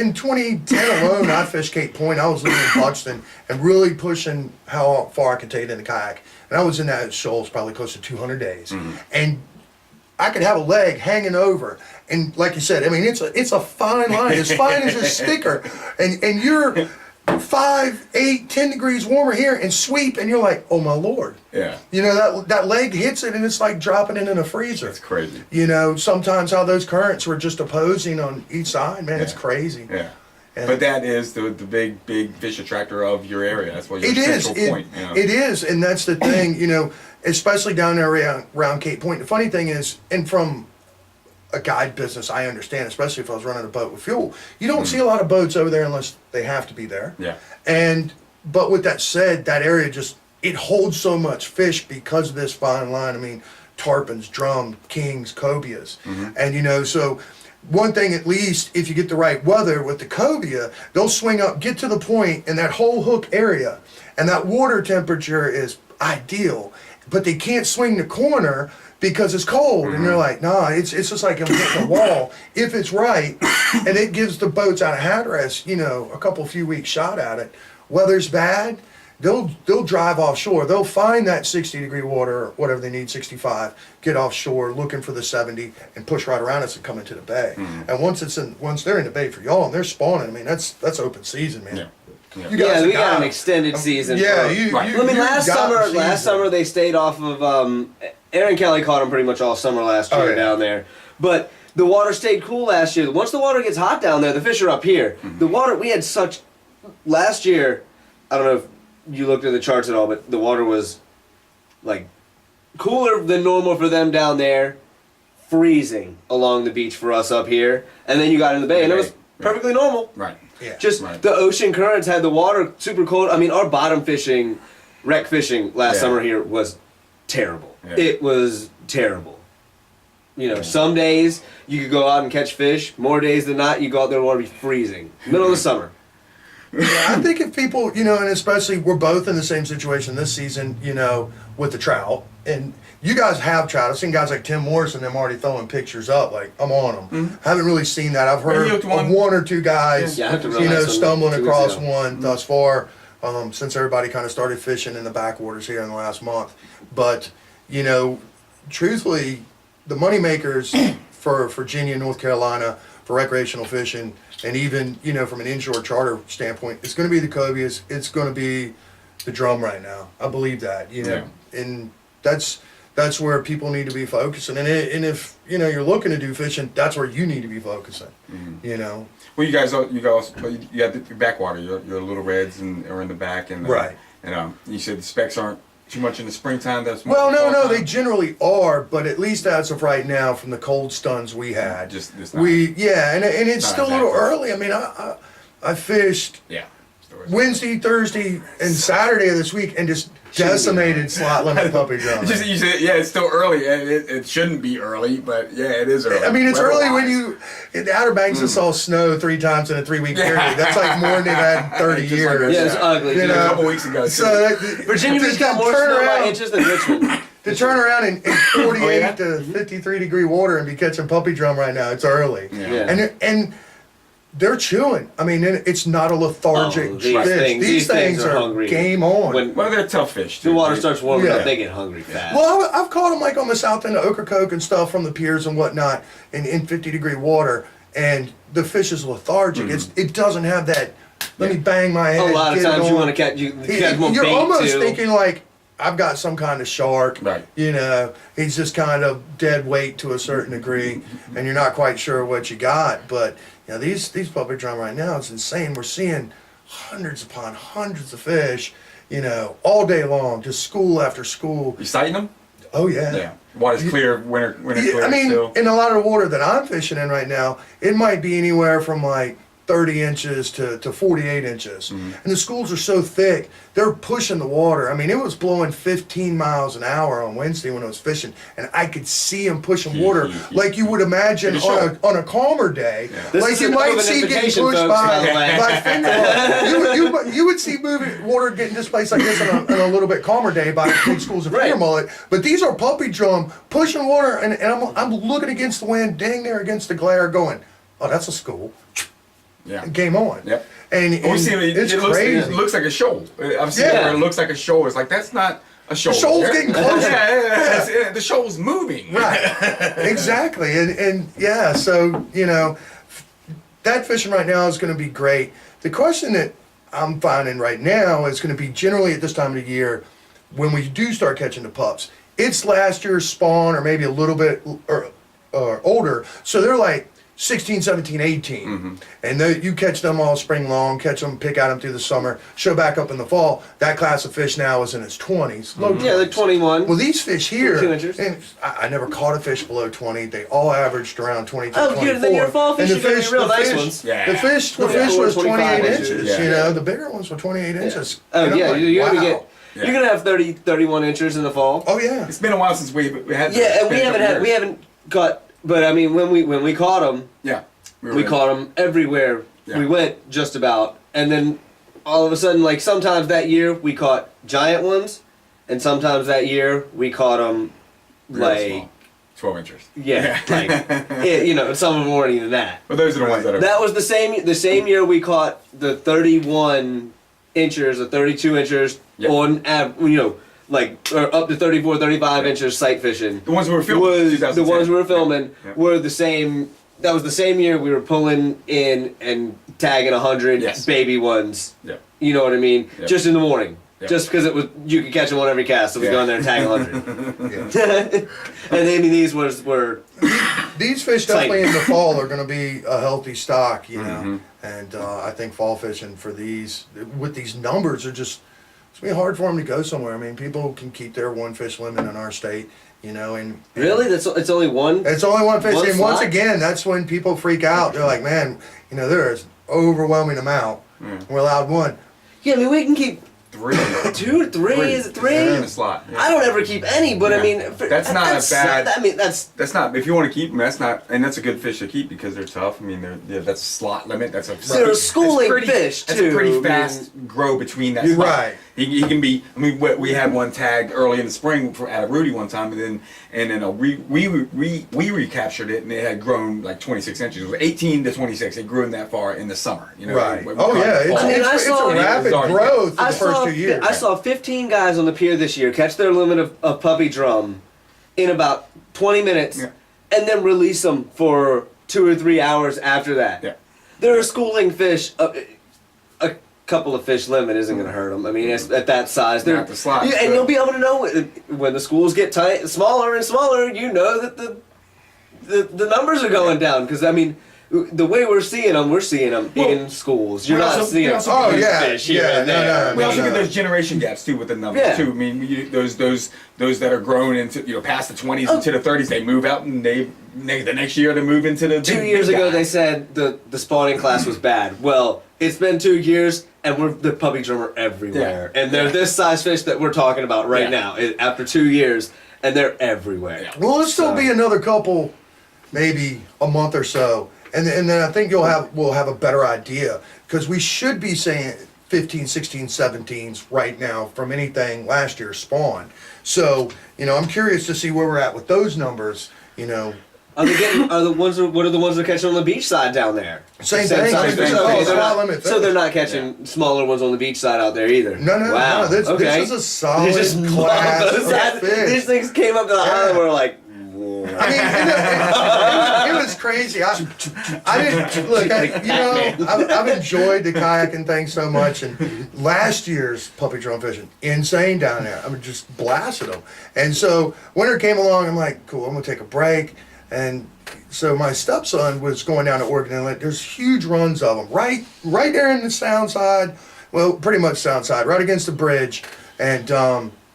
Speaker 3: in 2010 alone, I fished Cape Point. I was living in Buxton and really pushing how far I could take it in the kayak. And I was in that shoals probably close to 200 days. And I could have a leg hanging over. And like you said, I mean, it's a fine line, as fine as a sticker. And you're 5, 8, 10 degrees warmer here and sweep, and you're like, oh my Lord.
Speaker 1: Yeah.
Speaker 3: You know, that leg hits it and it's like dropping it in a freezer.
Speaker 1: It's crazy.
Speaker 3: You know, sometimes how those currents were just opposing on each side, man, it's
Speaker 1: Yeah.
Speaker 3: crazy.
Speaker 1: Yeah.
Speaker 3: And
Speaker 1: But that is the big fish attractor of your area. That's what your
Speaker 3: it is.
Speaker 1: central point. You know?
Speaker 3: It is, and that's the thing, you know, especially down there around Cape Point. The funny thing is, and from a guide business, I understand, especially if I was running a boat with fuel, you don't see a lot of boats over there unless they have to be there.
Speaker 1: Yeah.
Speaker 3: But with that said, that area just, it holds so much fish because of this fine line. I mean, tarpons, drum, kings, cobias. And you know, so one thing at least, if you get the right weather with the cobia, they'll swing up, get to the point in that whole hook area, and that water temperature is ideal, but they can't swing the corner because it's cold. And they're like, nah, it's just like I'm hitting a wall. If it's right, and it gives the boats out of Hatteras, you know, a few weeks shot at it. Weather's bad, they'll drive offshore. They'll find that 60-degree water, or whatever they need, 65, get offshore looking for the 70, and push right around us and come into the bay. And once they're in the bay for y'all and they're spawning, I mean, that's open season, man.
Speaker 1: Yeah. Yeah.
Speaker 3: You guys
Speaker 2: We
Speaker 3: are
Speaker 2: got an
Speaker 3: guys.
Speaker 2: extended season.
Speaker 3: Yeah,
Speaker 2: for-
Speaker 3: you.
Speaker 1: Right.
Speaker 3: you
Speaker 2: I mean,
Speaker 3: you
Speaker 2: last
Speaker 3: got the season.
Speaker 2: summer they stayed off of. Aaron Kelly caught them pretty much all summer last year
Speaker 3: Oh, yeah.
Speaker 2: down there, but the water stayed cool last year. Once the water gets hot down there, the fish are up here. The water we had such last year. I don't know if you looked at the charts at all, but the water was like cooler than normal for them down there, freezing along the beach for us up here, and then you got in the bay, and it was perfectly normal.
Speaker 1: Right.
Speaker 3: Yeah.
Speaker 2: Just
Speaker 1: Right.
Speaker 2: the ocean currents had the water super cold. I mean, our bottom fishing, wreck fishing last
Speaker 1: Yeah.
Speaker 2: summer here was terrible.
Speaker 1: Yeah.
Speaker 2: It was terrible. You know, some days you could go out and catch fish. More days than not, you go out there and water be freezing. Middle of the summer.
Speaker 3: Yeah, I think if people, you know, and especially we're both in the same situation this season, you know, with the trout, and you guys have trout. I've seen guys like Tim Morris and them already throwing pictures up, like, I'm on them. Haven't really seen that. I've heard
Speaker 1: you
Speaker 3: of
Speaker 1: hooked one?
Speaker 3: one or two guys,
Speaker 2: Yeah, I hooked a real
Speaker 3: you know,
Speaker 2: nice one
Speaker 3: stumbling
Speaker 2: 2 weeks
Speaker 3: across
Speaker 2: ago.
Speaker 3: one thus far, since everybody kind of started fishing in the backwaters here in the last month. But, you know, truthfully, the money makers for Virginia, North Carolina, for recreational fishing, and even, you know, from an inshore charter standpoint, it's going to be the cobias. It's going to be the drum right now. I believe that, you know, and that's where people need to be focusing. And if, you know, you're looking to do fishing, that's where you need to be focusing, you know.
Speaker 1: Well, you guys got the backwater. Your little reds are in the back, and
Speaker 3: Right.
Speaker 1: And you said the specs aren't too much in the springtime. That's more
Speaker 3: Well, no,
Speaker 1: fall
Speaker 3: they
Speaker 1: time?
Speaker 3: generally are, but at least as of right now, from the cold stuns we had,
Speaker 1: Just it's
Speaker 3: and it's
Speaker 1: not
Speaker 3: still a little
Speaker 1: exactly.
Speaker 3: early. I mean, I fished
Speaker 1: yeah.
Speaker 3: Wednesday, Thursday, and Saturday of this week, and just decimated slot limit puppy drum.
Speaker 1: You said, yeah, it's still early. It shouldn't be early, but yeah, it is early.
Speaker 3: I mean, it's early when
Speaker 1: Weather-wise.
Speaker 3: in the Outer Banks, I saw snow 3 times in a 3-week period. That's like more than they've had in 30
Speaker 1: Just like
Speaker 3: years.
Speaker 1: that.
Speaker 2: Yeah, it's ugly.
Speaker 3: You
Speaker 2: dude.
Speaker 3: know,
Speaker 1: a couple weeks ago.
Speaker 3: So that,
Speaker 2: Virginia Beach got more
Speaker 3: turn
Speaker 2: snow by
Speaker 3: around-
Speaker 2: inches than Richmond.
Speaker 3: To turn around in 48
Speaker 1: Oh, yeah?
Speaker 3: to 53 degree water and be catching puppy drum right now, it's early.
Speaker 1: Yeah.
Speaker 3: And they're chewing. I mean, it's not a lethargic
Speaker 2: Oh, these
Speaker 3: fish.
Speaker 2: things-
Speaker 3: These things are
Speaker 2: hungry.
Speaker 3: game on.
Speaker 2: When
Speaker 1: Well, they're tough fish.
Speaker 2: the
Speaker 1: too.
Speaker 2: water starts warming
Speaker 3: Yeah.
Speaker 2: up, they get hungry fast.
Speaker 3: Well, I've caught them like on the south end of Ocracoke and stuff from the piers and whatnot in 50 degree water, and the fish is lethargic. It doesn't have that, let me bang my head.
Speaker 2: A lot of
Speaker 3: get it
Speaker 2: times you
Speaker 3: on.
Speaker 2: want to catch more
Speaker 3: You're
Speaker 2: bait
Speaker 3: almost
Speaker 2: too.
Speaker 3: thinking like, I've got some kind of shark.
Speaker 1: Right.
Speaker 3: You know, he's just kind of dead weight to a certain degree, and you're not quite sure what you got. But you know, these puppy drum right now, it's insane. We're seeing hundreds upon hundreds of fish, you know, all day long, just school after school.
Speaker 1: You sighting them?
Speaker 3: Oh yeah.
Speaker 1: Yeah. Water's clear. Winter
Speaker 3: Yeah,
Speaker 1: clear
Speaker 3: I mean,
Speaker 1: still.
Speaker 3: in a lot of the water that I'm fishing in right now, it might be anywhere from like 30 inches to 48 inches.
Speaker 1: Mm-hmm.
Speaker 3: And the schools are so thick, they're pushing the water. I mean, it was blowing 15 miles an hour on Wednesday when I was fishing, and I could see them pushing water like you would imagine on a calmer day.
Speaker 2: This
Speaker 3: Like
Speaker 2: is
Speaker 3: you
Speaker 2: an
Speaker 3: might
Speaker 2: open
Speaker 3: see getting
Speaker 2: invitation,
Speaker 3: pushed
Speaker 2: folks, by the way.
Speaker 3: by finger. You would see moving water getting displaced like this on a little bit calmer day by big schools of finger mullet. But these are puppy drum pushing water, and I'm looking against the wind, dang there against the glare, going, oh, that's a school.
Speaker 1: Yeah.
Speaker 3: Game on.
Speaker 1: Yep.
Speaker 3: And
Speaker 1: We see
Speaker 3: it's
Speaker 1: it
Speaker 3: crazy.
Speaker 1: looks like a shoal. I've seen it
Speaker 2: Yeah.
Speaker 1: where it looks like a shoal. It's like, that's not a shoal.
Speaker 3: The shoal's getting closer.
Speaker 1: Yeah, the shoal's moving.
Speaker 3: Right. Exactly. And yeah, so, that fishing right now is going to be great. The question that I'm finding right now is going to be generally at this time of the year when we do start catching the pups. It's last year's spawn or maybe a little bit or older. So they're like 16, 17, 18.
Speaker 1: Mm-hmm.
Speaker 3: And you catch them all spring long, catch them, pick at them through the summer, show back up in the fall. That class of fish now is in its 20s. Low
Speaker 2: Yeah, like 21.
Speaker 3: Well, these fish here,
Speaker 2: 2 inches.
Speaker 3: and I never caught a fish below 20. They all averaged around 22,
Speaker 2: Oh,
Speaker 3: 24.
Speaker 2: then your fall fish
Speaker 3: And
Speaker 2: are gonna be real nice ones.
Speaker 1: Yeah.
Speaker 3: The fish
Speaker 2: 24,
Speaker 3: was 28
Speaker 2: 25
Speaker 3: inches.
Speaker 2: inches.
Speaker 1: Yeah.
Speaker 3: The bigger ones were 28 inches.
Speaker 2: Oh,
Speaker 3: And I'm
Speaker 2: yeah,
Speaker 3: like,
Speaker 2: you're
Speaker 3: wow.
Speaker 2: going to get.
Speaker 1: Yeah.
Speaker 2: You're gonna have 30, 31 inches in the fall.
Speaker 3: Oh yeah.
Speaker 1: It's been a while since we had.
Speaker 2: Yeah, and we haven't caught. But I mean, when we caught them,
Speaker 1: Yeah.
Speaker 2: we caught them everywhere
Speaker 1: Yeah.
Speaker 2: we went, just about. And then all of a sudden, like sometimes that year we caught giant ones, and sometimes that year we caught them like
Speaker 1: 12 inches.
Speaker 2: yeah, like some of them weren't even that.
Speaker 1: But those are the ones that are.
Speaker 2: That was the same year we caught the 31 inchers, the 32 inchers
Speaker 1: Yep.
Speaker 2: on or up to 34, 35 inches sight fishing.
Speaker 1: The ones we were filming.
Speaker 2: Was the
Speaker 1: 2010.
Speaker 2: ones we were filming
Speaker 1: Yeah.
Speaker 2: were the same. That was the same year we were pulling in and tagging 100
Speaker 1: Yes.
Speaker 2: baby ones.
Speaker 1: Yeah.
Speaker 2: You know what I mean?
Speaker 1: Yep.
Speaker 2: Just in the morning.
Speaker 1: Yep.
Speaker 2: Just because you could catch them on every cast, so we
Speaker 1: Yeah.
Speaker 2: go in there and tag 100.
Speaker 3: Yeah.
Speaker 2: And then these were
Speaker 3: These fish definitely in the fall are going to be a healthy stock,
Speaker 1: Mm-hmm.
Speaker 3: And I think fall fishing for these with these numbers are just it's gonna be hard for them to go somewhere. I mean, people can keep their one fish limit in our state, and
Speaker 2: really it's only one.
Speaker 3: it's only one fish.
Speaker 2: One
Speaker 3: And once
Speaker 2: slot?
Speaker 3: again, that's when people freak out. They're like, man, there is overwhelming amount. We're allowed one.
Speaker 2: Yeah, I mean we can keep
Speaker 1: 3.
Speaker 2: 2, 3. Is it 3?
Speaker 1: In the slot. Yeah.
Speaker 2: I don't ever keep any, but I
Speaker 1: Yeah.
Speaker 2: mean
Speaker 1: That's not a bad-
Speaker 2: I mean that's
Speaker 1: That's not. If you want to keep them, that's not. And that's a good fish to keep because they're tough. I mean, that's slot limit. That's a.
Speaker 2: They're a schooling fish,
Speaker 1: That's
Speaker 2: too.
Speaker 1: a pretty
Speaker 2: I mean-
Speaker 1: fast grow between that.
Speaker 3: You're
Speaker 1: slot.
Speaker 3: right.
Speaker 1: He can be. I mean, we had one tagged early in the spring at a Rudy one time, and then we recaptured it, and it had grown like 26 inches. It was 18 to 26. It grew in that far in the summer.
Speaker 3: Right.
Speaker 1: We
Speaker 3: Oh
Speaker 1: caught
Speaker 3: yeah,
Speaker 1: it in the fall.
Speaker 2: I mean, I
Speaker 3: it's
Speaker 2: saw-
Speaker 3: a rapid
Speaker 1: Sorry.
Speaker 3: growth for the first 2 years.
Speaker 2: I saw 15 guys on the pier this year catch their limit of puppy drum in about 20 minutes,
Speaker 1: Yeah.
Speaker 2: and then release them for 2 or 3 hours after that.
Speaker 1: Yeah.
Speaker 2: They're a schooling fish. A couple of fish limit isn't going to hurt them. I mean, at that size, they're
Speaker 1: Not the slots,
Speaker 2: and
Speaker 1: but-
Speaker 2: you'll be able to know when the schools get smaller and smaller. You know that the numbers are going down because I mean. The way we're seeing them in schools. You're
Speaker 1: we
Speaker 2: not
Speaker 1: also-
Speaker 2: seeing
Speaker 1: we also-
Speaker 3: Oh
Speaker 2: big
Speaker 3: yeah,
Speaker 2: fish here
Speaker 3: yeah,
Speaker 2: and there.
Speaker 1: We also
Speaker 3: no.
Speaker 1: get those generation gaps too with the numbers
Speaker 2: Yeah.
Speaker 1: too. I mean, those that are grown into past the 20s into the 30s, they move out and the next year they move into the
Speaker 2: 2 years
Speaker 1: big
Speaker 2: ago,
Speaker 1: guys.
Speaker 2: they said the spawning class was bad. Well, it's been 2 years, and the puppy drum are everywhere.
Speaker 1: Yeah.
Speaker 2: And they're this size fish that we're talking about right
Speaker 1: Yeah.
Speaker 2: now. After 2 years, and they're everywhere.
Speaker 1: Yeah.
Speaker 3: Well, it'll still
Speaker 2: So-
Speaker 3: be another couple, maybe a month or so, and then I think we'll have a better idea because we should be saying 15, 16, 17s right now from anything last year's spawn. So I'm curious to see where we're at with those numbers.
Speaker 2: Are they getting? What are the ones they're catching on the beach side down there?
Speaker 3: Same
Speaker 2: Same
Speaker 3: thing.
Speaker 2: size
Speaker 3: Same
Speaker 2: fish.
Speaker 3: thing.
Speaker 2: Okay,
Speaker 3: Oh,
Speaker 2: they're
Speaker 3: slot
Speaker 2: not-
Speaker 3: limit
Speaker 2: so
Speaker 3: fish.
Speaker 2: they're not catching smaller ones on the beach side out there either.
Speaker 3: No.
Speaker 2: Wow.
Speaker 3: This
Speaker 2: okay.
Speaker 3: is a solid
Speaker 2: They're just
Speaker 3: class
Speaker 2: both
Speaker 3: of
Speaker 2: sides.
Speaker 3: fish.
Speaker 2: These things came up to the island. We're like.
Speaker 3: I mean, it was crazy. I didn't look. I've enjoyed the kayaking thing so much, and last year's puppy drum fishing, insane down there. I mean, just blasted them. And so winter came along. I'm like, cool. I'm gonna take a break. And so my stepson was going down to Oregon Inlet. There's huge runs of them right there in the sound side. Well, pretty much sound side, right against the bridge. And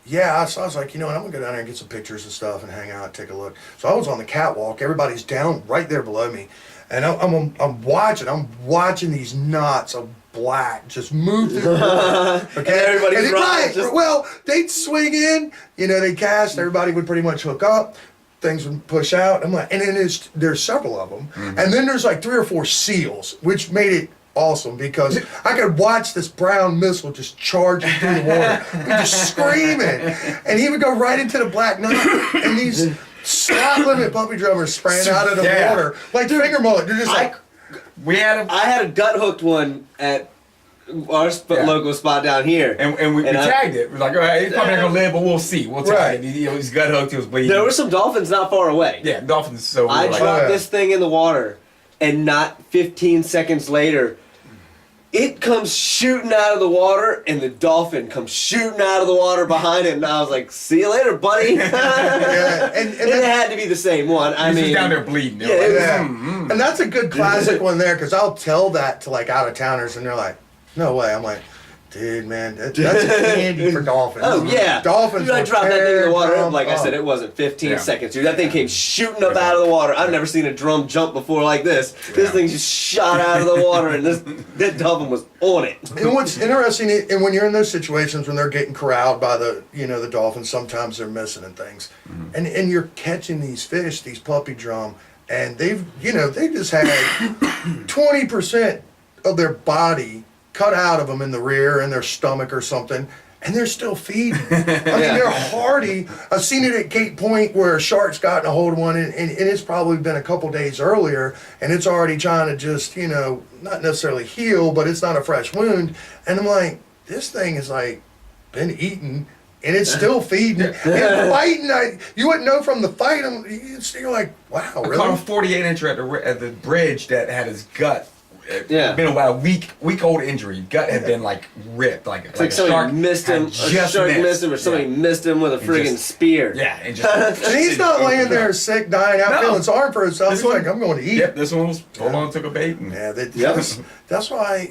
Speaker 3: yeah, so I was like, I'm gonna go down there and get some pictures and stuff and hang out, take a look. So I was on the catwalk. Everybody's down right there below me, And I'm watching these knots of black just move through the water. Okay,
Speaker 2: And everybody's running, just-
Speaker 3: Well, they'd swing in, they cast. Everybody would pretty much hook up. Things would push out. I'm like, and then there's several of them, and then there's like 3 or 4 seals, which made it awesome because I could watch this brown missile just charging through the water, and just screaming, and he would go right into the black knot, and these slot limit puppy drummers spraying out of the water like finger mullet. They're just like.
Speaker 2: I had a gut hooked one at our local spot down here,
Speaker 1: and we tagged it. We're like, all right, he's probably not gonna live, but we'll see. We'll tag it. He's gut hooked. He was bleeding.
Speaker 2: There were some dolphins not far away.
Speaker 1: Yeah, dolphins. So
Speaker 2: I dropped this thing in the water, and not 15 seconds later, it comes shooting out of the water, and the dolphin comes shooting out of the water behind it, and I was like, "See you later, buddy." And it had to be the same one. I mean,
Speaker 1: he's down there bleeding.
Speaker 3: And that's a good classic one there because I'll tell that to like out of towners, and they're like, "No way." I'm like, "Dude, man, that's a candy for dolphins."
Speaker 2: Oh yeah,
Speaker 3: dolphins.
Speaker 2: Dude, I dropped that thing in the water. Like I said, it wasn't 15 seconds. Dude, that thing came shooting up out of the water. I've never seen a drum jump before like this. This thing just shot out of the water, and that dolphin was on it.
Speaker 3: And what's interesting, and when you're in those situations when they're getting corralled by the dolphins, sometimes they're missing and things, and you're catching these fish, these puppy drum, and they just had 20% of their body cut out of them in the rear and their stomach or something, and they're still feeding. I mean, they're hardy. I've seen it at Cape Point where a shark's gotten a hold of one, and it's probably been a couple days earlier, and it's already trying to just, not necessarily heal, but it's not a fresh wound. And I'm like, this thing is like been eaten, and it's still feeding and fighting. You wouldn't know from the fight. You're like, wow, really?
Speaker 1: I caught a 48-incher at the bridge that had his gut. Been about a week old injury. Gut had been like ripped, like
Speaker 2: a shark missed him. A shark missed him, or somebody missed him with a friggin' spear.
Speaker 1: Yeah, and
Speaker 3: he's not laying there sick, dying out, feeling sorry for himself. He's like, I'm going to eat.
Speaker 1: Yep, this one was full on, took a bait. And
Speaker 3: that's why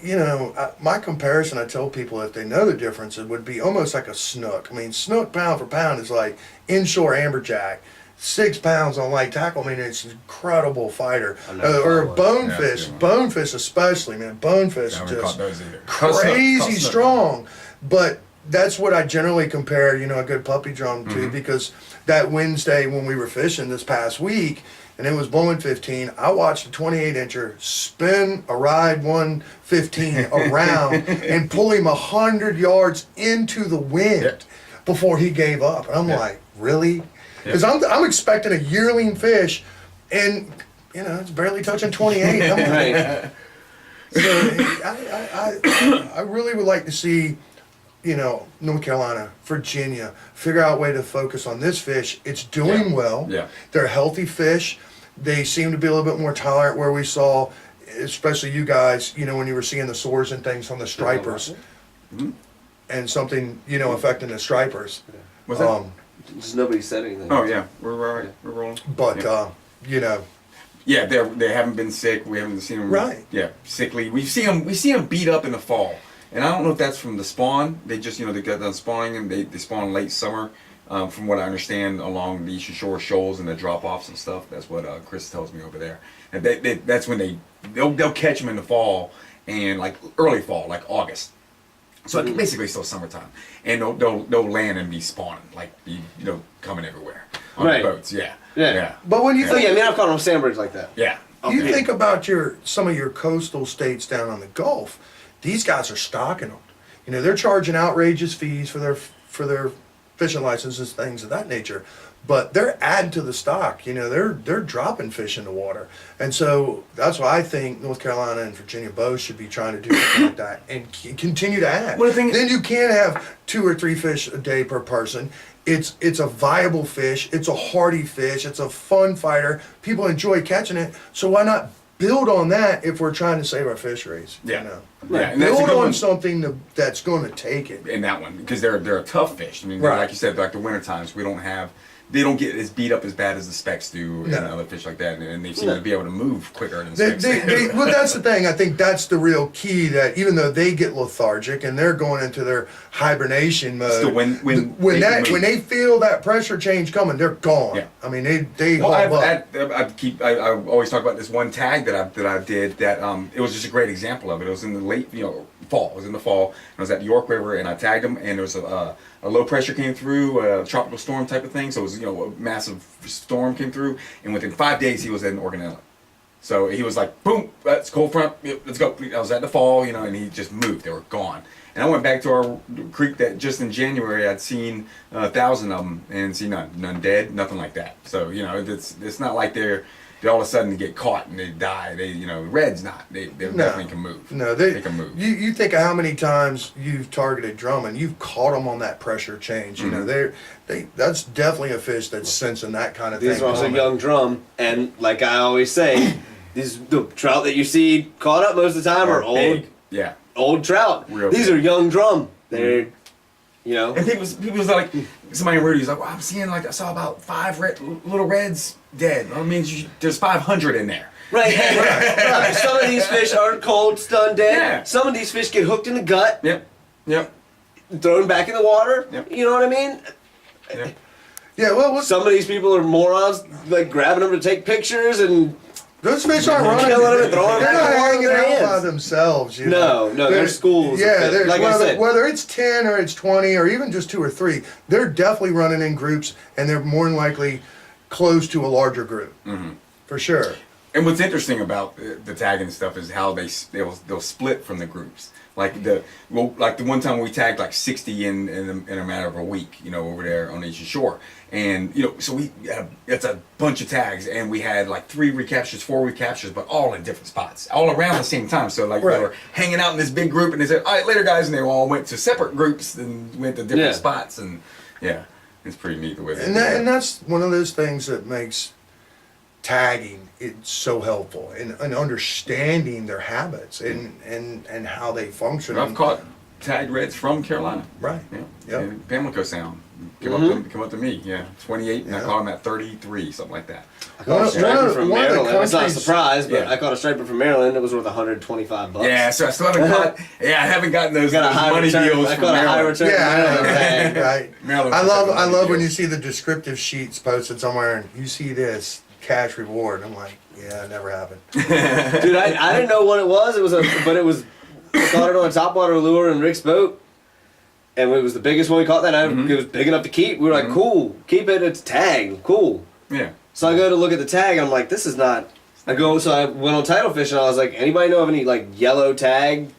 Speaker 3: my comparison. I tell people if they know the difference, it would be almost like a snook. I mean, snook pound for pound is like inshore amberjack. 6 pounds on light tackle. I mean, it's an incredible fighter. Or a bonefish. Bonefish especially, man. Bonefish just crazy strong. But that's what I generally compare, a good puppy drum to, because that Wednesday when we were fishing this past week, and it was blowing 15, I watched a 28-incher spin a ride 115 around and pull him 100 yards into the wind before he gave up. And I'm like, really? Because I'm expecting a yearling fish, and it's barely touching 28. I'm like, so I really would like to see, North Carolina, Virginia, figure out a way to focus on this fish. It's doing well.
Speaker 1: Yeah.
Speaker 3: They're healthy fish. They seem to be a little bit more tolerant. Where we saw, especially you guys, when you were seeing the sores and things on the stripers, and something affecting the stripers.
Speaker 1: Was that?
Speaker 2: Just nobody said anything.
Speaker 1: Oh yeah, we're all right. We're rolling.
Speaker 3: But
Speaker 1: yeah, they haven't been sick. We haven't seen them.
Speaker 3: Right.
Speaker 1: Yeah, sickly. We see them beat up in the fall, and I don't know if that's from the spawn. They just they got done spawning, and they spawn late summer. From what I understand, along the Eastern Shore shoals and the drop offs and stuff. That's what Chris tells me over there. And that's when they'll catch them in the fall and like early fall, like August. So basically still summertime, and they'll land and be spawning, like be coming everywhere on the boats. Yeah.
Speaker 3: But when you think,
Speaker 2: I've caught on Sandbridge like that.
Speaker 1: Yeah.
Speaker 3: You think about some of your coastal states down on the Gulf, these guys are stocking them. They're charging outrageous fees for their fishing licenses, things of that nature. But they're adding to the stock. They're dropping fish in the water, and so that's why I think North Carolina and Virginia both should be trying to do something like that and continue to add.
Speaker 1: Well,
Speaker 3: then you can have 2 or 3 fish a day per person. It's a viable fish. It's a hardy fish. It's a fun fighter. People enjoy catching it. So why not build on that if we're trying to save our fisheries?
Speaker 1: Yeah.
Speaker 3: Yeah, and build on something that's going to take it.
Speaker 1: In that one, because they're a tough fish. I mean, like you said, like the winter times, we don't have they don't get as beat up as bad as the specks do
Speaker 3: No.
Speaker 1: and other fish like that, and they seem to be able to move quicker than
Speaker 3: They,
Speaker 1: specks.
Speaker 3: well, that's the thing. I think that's the real key. That even though they get lethargic and they're going into their hibernation mode,
Speaker 1: Still,
Speaker 3: when they feel that pressure change coming, they're gone.
Speaker 1: Yeah.
Speaker 3: I mean, they
Speaker 1: Well,
Speaker 3: haul up.
Speaker 1: I always talk about this one tag that I did that it was just a great example of it. It was in the late fall. It was in the fall. And I was at the York River and I tagged him, and there was a low pressure came through, a tropical storm type of thing. So it was a massive storm came through, and within 5 days he was in Oregon Inlet. So he was like, boom, that's cold front, yep, let's go. I was at the fall, and he just moved. They were gone. And I went back to our creek that just in January I'd seen 1,000 of them and see none dead, nothing like that. So it's not like they all of a sudden get caught and they die. Red's not. They definitely can move.
Speaker 3: No,
Speaker 1: they can move.
Speaker 3: You think of how many times you've targeted drum and you've caught them on that pressure change. That's definitely a fish that's sensing that kind of thing.
Speaker 2: These are also young drum, and like I always say, the trout that you see caught up most of the time are old.
Speaker 1: Big. Yeah.
Speaker 2: Old trout.
Speaker 1: Real
Speaker 2: These
Speaker 1: big.
Speaker 2: are young drum. They're,
Speaker 1: And people was like, somebody in Rudy's like, well, I'm seeing I saw about 5 little reds dead. That means there's 500 in there.
Speaker 2: Right. Right. Some of these fish are cold, stunned dead.
Speaker 1: Yeah.
Speaker 2: Some of these fish get hooked in the gut,
Speaker 1: Yep.
Speaker 2: thrown back in the water.
Speaker 1: Yep.
Speaker 2: You know what I mean?
Speaker 1: Yep.
Speaker 3: Yeah, well,
Speaker 2: Some of these people are morons, like grabbing them to take pictures and.
Speaker 3: those fish aren't running.
Speaker 2: Killing them and throwing
Speaker 3: They're
Speaker 2: them
Speaker 3: not
Speaker 2: back in the
Speaker 3: hanging
Speaker 2: water with
Speaker 3: out
Speaker 2: their
Speaker 3: by
Speaker 2: hands.
Speaker 3: themselves.
Speaker 2: No, they're schools.
Speaker 3: Yeah,
Speaker 2: Like I
Speaker 3: whether,
Speaker 2: said.
Speaker 3: whether it's 10 or it's 20 or even just 2 or 3, they're definitely running in groups, and they're more than likely close to a larger group, for sure.
Speaker 1: And what's interesting about the tagging stuff is how they'll split from the groups. Like the one time we tagged like 60 in a matter of a week, over there on the Eastern Shore, and so it's a bunch of tags, and we had like 3 recaptures, 4 recaptures, but all in different spots, all around the same time. So they were hanging out in this big group, and they said, "All right, later, guys," and they all went to separate groups and went to different spots, and it's pretty neat the way.
Speaker 3: And that's one of those things that makes tagging it's so helpful in understanding their habits and how they function.
Speaker 1: I've caught tagged reds from Carolina.
Speaker 3: Right.
Speaker 1: Yeah.
Speaker 3: Yep.
Speaker 1: In Pamlico Sound. Come up to me. Yeah. 28, and I caught him at 33, something like that.
Speaker 2: I caught a striper from
Speaker 3: one of the
Speaker 2: Maryland. It's not a
Speaker 3: countries-
Speaker 2: surprise, but
Speaker 1: Yeah.
Speaker 2: I caught a striper from Maryland. It was worth $125.
Speaker 1: Yeah. So I still haven't caught. Yeah, I haven't gotten those,
Speaker 2: Got a high
Speaker 1: money
Speaker 2: return.
Speaker 1: deals
Speaker 2: I
Speaker 1: from
Speaker 2: caught a high
Speaker 1: Maryland.
Speaker 2: return.
Speaker 3: Yeah, right.
Speaker 1: Maryland
Speaker 3: I love
Speaker 1: money
Speaker 3: when you
Speaker 1: deals.
Speaker 3: see the descriptive sheets posted somewhere and you see this cash reward. I'm like, yeah, it never happened.
Speaker 2: Dude, I didn't know what it was. I caught it on a topwater lure in Rick's boat. And it was the biggest one we caught that night. It was big enough to keep. We were like, cool, keep it, it's tagged, cool.
Speaker 1: Yeah.
Speaker 2: So I go to look at the tag, and I'm like, this is not. So I went on title fish, and I was like, anybody know of any like yellow tag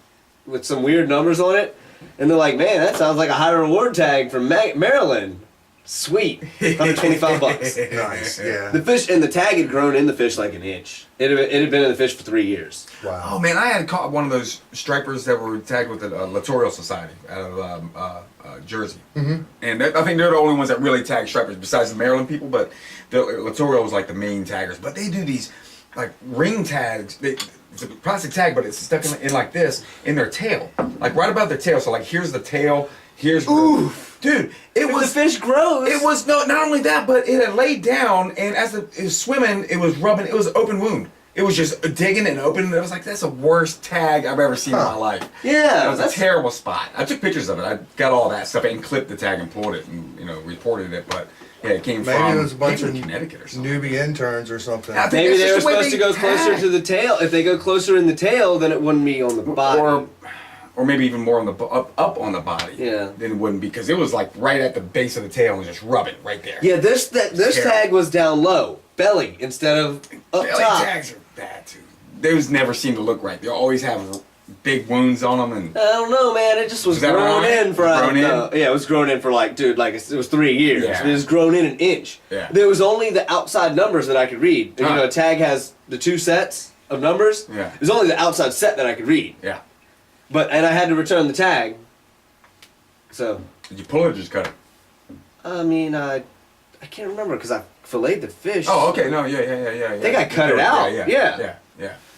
Speaker 2: with some weird numbers on it? And they're like, man, that sounds like a high reward tag from Maryland. Sweet, $125.
Speaker 3: Nice, yeah.
Speaker 2: The fish and the tag had grown in the fish like an inch. It had been in the fish for 3 years.
Speaker 3: Wow.
Speaker 1: Oh man, I had caught one of those stripers that were tagged with the Littoral Society out of Jersey, and I think they're the only ones that really tag stripers besides the Maryland people. But the Littoral was like the main taggers. But they do these like ring tags. It's a plastic tag, but it's stuck in like this in their tail, like right above their tail. So like here's the tail. Here's dude. It was
Speaker 2: the fish grows.
Speaker 1: It was not only that, but it had laid down, and as it was swimming, it was rubbing. It was an open wound. It was just digging and open. I was like, that's the worst tag I've ever seen in my life.
Speaker 2: Yeah,
Speaker 1: it was a terrible spot. I took pictures of it. I got all that stuff and clipped the tag and pulled it and reported it. But yeah, it came
Speaker 3: Maybe
Speaker 1: from
Speaker 3: it was a bunch of
Speaker 1: Connecticut or something.
Speaker 3: newbie interns or something.
Speaker 1: I think
Speaker 2: Maybe
Speaker 1: that's
Speaker 2: they were
Speaker 1: just the way
Speaker 2: supposed to go closer
Speaker 1: tag.
Speaker 2: to the tail. If they go closer in the tail, then it wouldn't be on the bottom.
Speaker 1: Or maybe even more on the up on the body.
Speaker 2: Yeah.
Speaker 1: Then it wouldn't, because it was like right at the base of the tail and just rubbing right there.
Speaker 2: Yeah, this tag was down low, belly instead of up
Speaker 1: Belly
Speaker 2: top.
Speaker 1: tags are bad too. Those never seem to look right. They always have big wounds on them, and
Speaker 2: I don't know, man. It just was
Speaker 1: that
Speaker 2: grown
Speaker 1: right?
Speaker 2: in for
Speaker 1: Grown in?
Speaker 2: yeah, it was grown in for like, dude, like it was 3 years.
Speaker 1: Yeah.
Speaker 2: It was grown in an inch.
Speaker 1: Yeah.
Speaker 2: There was only the outside numbers that I could read.
Speaker 1: Huh.
Speaker 2: A tag has the 2 sets of numbers.
Speaker 1: Yeah.
Speaker 2: It was only the outside set that I could read.
Speaker 1: yeah.
Speaker 2: And I had to return the tag. So,
Speaker 1: Did you pull it or just cut it?
Speaker 2: I mean, I can't remember because I filleted the fish.
Speaker 1: Oh, okay. No, yeah.
Speaker 2: I think I cut it out.
Speaker 1: Yeah.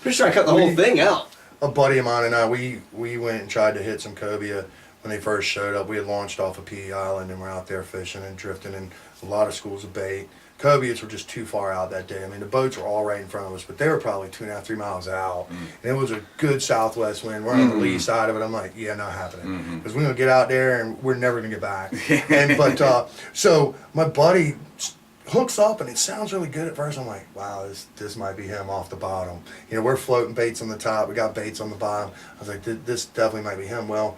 Speaker 2: Pretty sure I cut the whole thing out.
Speaker 3: A buddy of mine and I, we went and tried to hit some cobia when they first showed up. We had launched off of PE Island and we're out there fishing and drifting and a lot of schools of bait. Cobias were just too far out that day. I mean, the boats were all right in front of us, but they were probably 2.5, 3 miles out. And it was a good southwest wind. We're on the lee side of it. I'm like, yeah, not happening. Because we're going to get out there and we're never going to get back. So my buddy hooks up and it sounds really good at first. I'm like, wow, this might be him off the bottom. You know, we're floating baits on the top. We got baits on the bottom. I was like, this definitely might be him. Well,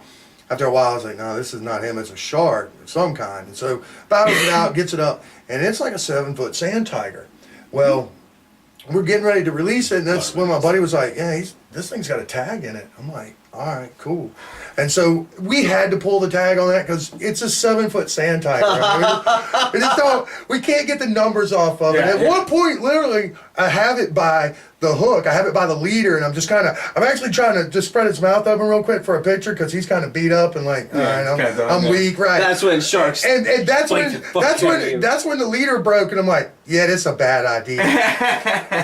Speaker 3: after a while, I was like, no, this is not him. It's a shark of some kind. And so battles it out, gets it up, and it's like a 7-foot sand tiger. Well, we're getting ready to release it, and that's when my buddy was like, yeah, this thing's got a tag in it. I'm like, all right, cool. And so we had to pull the tag on that because it's a 7-foot sand tiger. I mean, we can't get the numbers off of it. At one point, literally, I have it by the hook. I have it by the leader, and I'm actually trying to just spread its mouth open real quick for a picture because he's kind of beat up and like, all right, I'm weak, right?
Speaker 2: That's when sharks.
Speaker 3: And that's when the leader broke, and I'm like, yeah, this is a bad idea.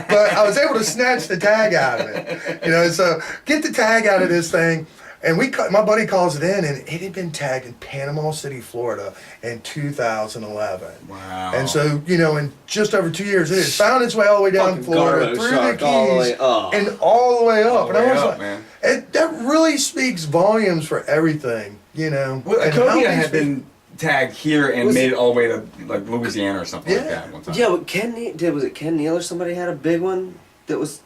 Speaker 3: But I was able to snatch the tag out of it, you know. So get the tag out of this thing. And my buddy calls it in, and it had been tagged in Panama City, Florida in 2011.
Speaker 1: Wow.
Speaker 3: And so, you know, in just over 2 years, it had found its way all the way down Florida, through the Keys, and all the way up. And I was like, man. That really speaks volumes for everything, you know.
Speaker 1: Well, Cobia had been tagged here and made it all the way to like Louisiana or something like that one time.
Speaker 2: Yeah, but was it Ken Neal or somebody had a big one that was...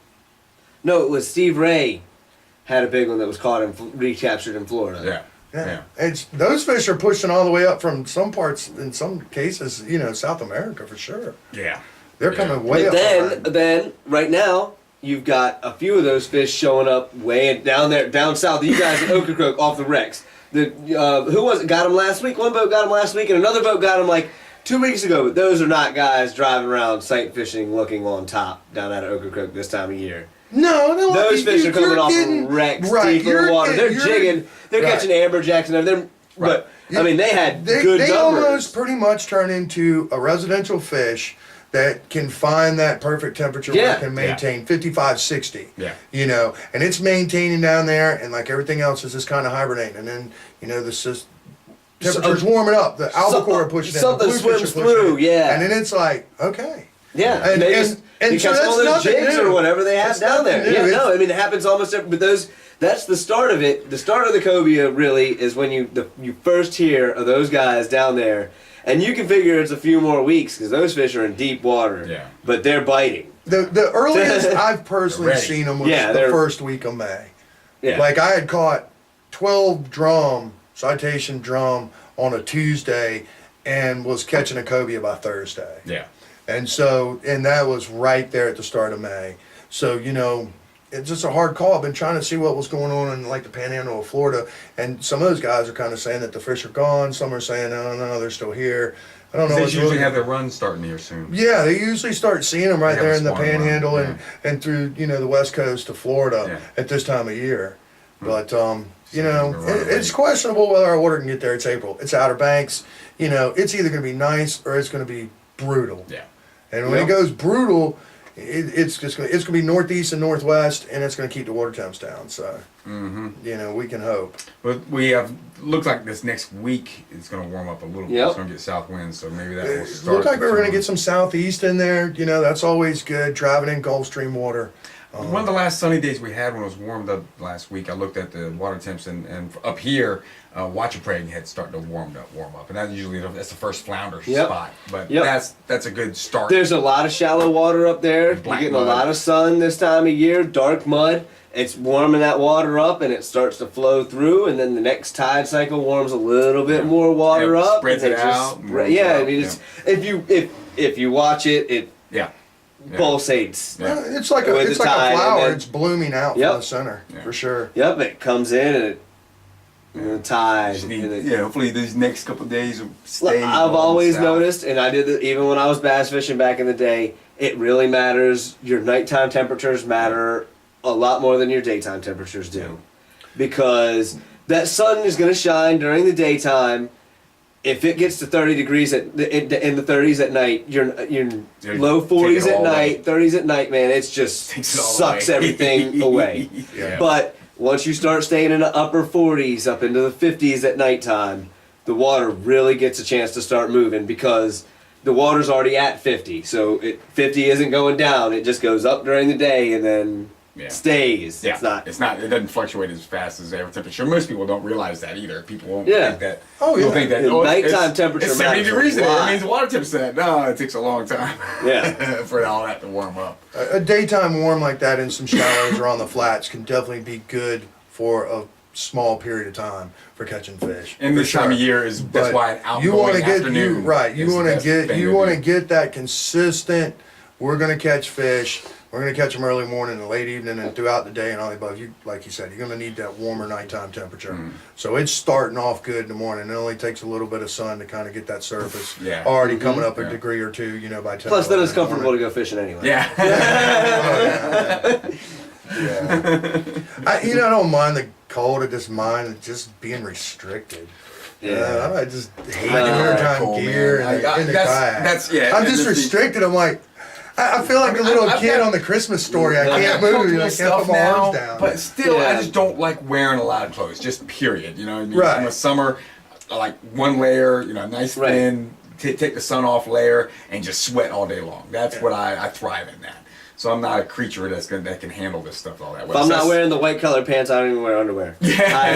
Speaker 2: No, it was Steve Ray. Had a big one that was caught and recaptured in Florida.
Speaker 3: Yeah. Those fish are pushing all the way up from some parts, in some cases, you know, South America for sure.
Speaker 1: Yeah.
Speaker 3: They're coming way up.
Speaker 2: Then, right now, you've got a few of those fish showing up way down there, down south. You guys at Ocracoke off the wrecks. Who was it? Got them last week. One boat got them last week, and another boat got them like 2 weeks ago. But those are not guys driving around sight fishing, looking on top down at Ocracoke this time of year.
Speaker 3: No,
Speaker 2: those fish are coming off from wrecks deep in the water. They're jigging. They're catching amberjacks and everything. But I mean, they had good numbers. They
Speaker 3: almost pretty much turn into a residential fish that can find that perfect temperature where it can maintain 55, 60.
Speaker 1: Yeah.
Speaker 3: You know, and it's maintaining down there, and like everything else is just kind of hibernating. And then, you know, temperature's warming up. The albacore are pushing in.
Speaker 2: Something swims through,
Speaker 3: And then it's like, okay.
Speaker 2: Yeah,
Speaker 3: and
Speaker 2: because
Speaker 3: so
Speaker 2: all those jigs or whatever they have down there.
Speaker 3: New.
Speaker 2: Yeah, no, I mean it happens almost every. But that's the start of it. The start of the cobia really is when you first hear of those guys down there, and you can figure it's a few more weeks because those fish are in deep water.
Speaker 1: Yeah,
Speaker 2: but they're biting.
Speaker 3: The earliest I've personally seen them was the first week of May. Yeah, like I had caught 12 citation drum on a Tuesday, and was catching a cobia by Thursday.
Speaker 1: Yeah.
Speaker 3: And that was right there at the start of May. So, you know, it's just a hard call. I've been trying to see what was going on in like the panhandle of Florida. And some of those guys are kind of saying that the fish are gone. Some are saying, no, they're still here. I don't know.
Speaker 1: They usually have their run starting here soon.
Speaker 3: Yeah, they usually start seeing them right there in the panhandle and through, you know, the west coast to Florida at this time of year. But, you know, it's questionable whether our water can get there. It's April. It's Outer Banks. You know, it's either going to be nice or it's going to be brutal.
Speaker 1: Yeah.
Speaker 3: And when it goes brutal, it's going to be northeast and northwest, and it's going to keep the water temps down. So, you know, we can hope.
Speaker 1: But looks like this next week it's going to warm up a little bit. It's going to get south winds, so maybe that will start.
Speaker 3: It looked like we were going to get some southeast in there. You know, that's always good, driving in Gulf Stream water.
Speaker 1: One of the last sunny days we had when it was warmed up last week, I looked at the water temps, and up here, Wachapreague had started to warm up, and that's the first flounder spot. But that's a good start.
Speaker 2: There's a lot of shallow water up there. You're getting a lot of sun this time of year, dark mud. It's warming that water up, and it starts to flow through, and then the next tide cycle warms a little bit more water up.
Speaker 1: Spreads it out.
Speaker 2: I mean, it's if you watch it pulsates.
Speaker 3: Yeah. It's like a flower. It's blooming out from the center for sure.
Speaker 2: Yep, it comes in and the tide.
Speaker 1: Hopefully these next couple of days will stay.
Speaker 2: I've always noticed, and I did it even when I was bass fishing back in the day. It really matters. Your nighttime temperatures matter a lot more than your daytime temperatures do, because that sun is going to shine during the daytime. If it gets to 30 degrees in the 30s at night, you're low 40s at night, 30s at night, man, it just sucks everything away. But once you start staying in the upper 40s up into the 50s at nighttime, the water really gets a chance to start moving because the water's already at 50. So 50 isn't going down. It just goes up during the day and then stays.
Speaker 1: Yeah.
Speaker 2: It's not.
Speaker 1: It doesn't fluctuate as fast as air temperature. Most people don't realize that either. People won't
Speaker 2: Yeah.
Speaker 1: think that.
Speaker 3: Oh, yeah.
Speaker 1: Don't think that.
Speaker 2: Nighttime temperature
Speaker 1: It's 70
Speaker 2: matters a
Speaker 1: degrees today.
Speaker 2: lot.
Speaker 1: It means water temperature. No, it takes a long time.
Speaker 2: Yeah.
Speaker 1: For all that to warm up.
Speaker 3: A daytime warm like that in some showers or on the flats can definitely be good for a small period of time for catching fish.
Speaker 1: And this time of year is that's
Speaker 3: But
Speaker 1: why an outgoing
Speaker 3: you want to get
Speaker 1: afternoon.
Speaker 3: you want to get that consistent. We're gonna catch fish. We're gonna catch them early morning and late evening and throughout the day and all the above. You like you said, you're gonna need that warmer nighttime temperature. So it's starting off good in the morning. It only takes a little bit of sun to kind of get that surface already coming up a degree or two. By 10.
Speaker 2: Plus, then it's comfortable to go fishing anyway.
Speaker 1: Yeah.
Speaker 3: I don't mind the cold. I just mind just being restricted.
Speaker 2: Yeah.
Speaker 3: I just hate the wintertime
Speaker 1: cold,
Speaker 3: gear
Speaker 1: man.
Speaker 3: and the kayak. I'm just restricted. I'm like, I feel like a little kid on the Christmas story. I can't move. I can't put my arms down.
Speaker 1: But still, I just don't like wearing a lot of clothes. Just period. You know what I mean?
Speaker 3: Right.
Speaker 1: In the summer, I like one layer. A nice thin, take the sun off layer, and just sweat all day long. That's what I thrive in that. So I'm not a creature that can handle this stuff all that way.
Speaker 2: If I'm not wearing the white colored pants, I don't even wear underwear.
Speaker 1: Yeah.
Speaker 2: I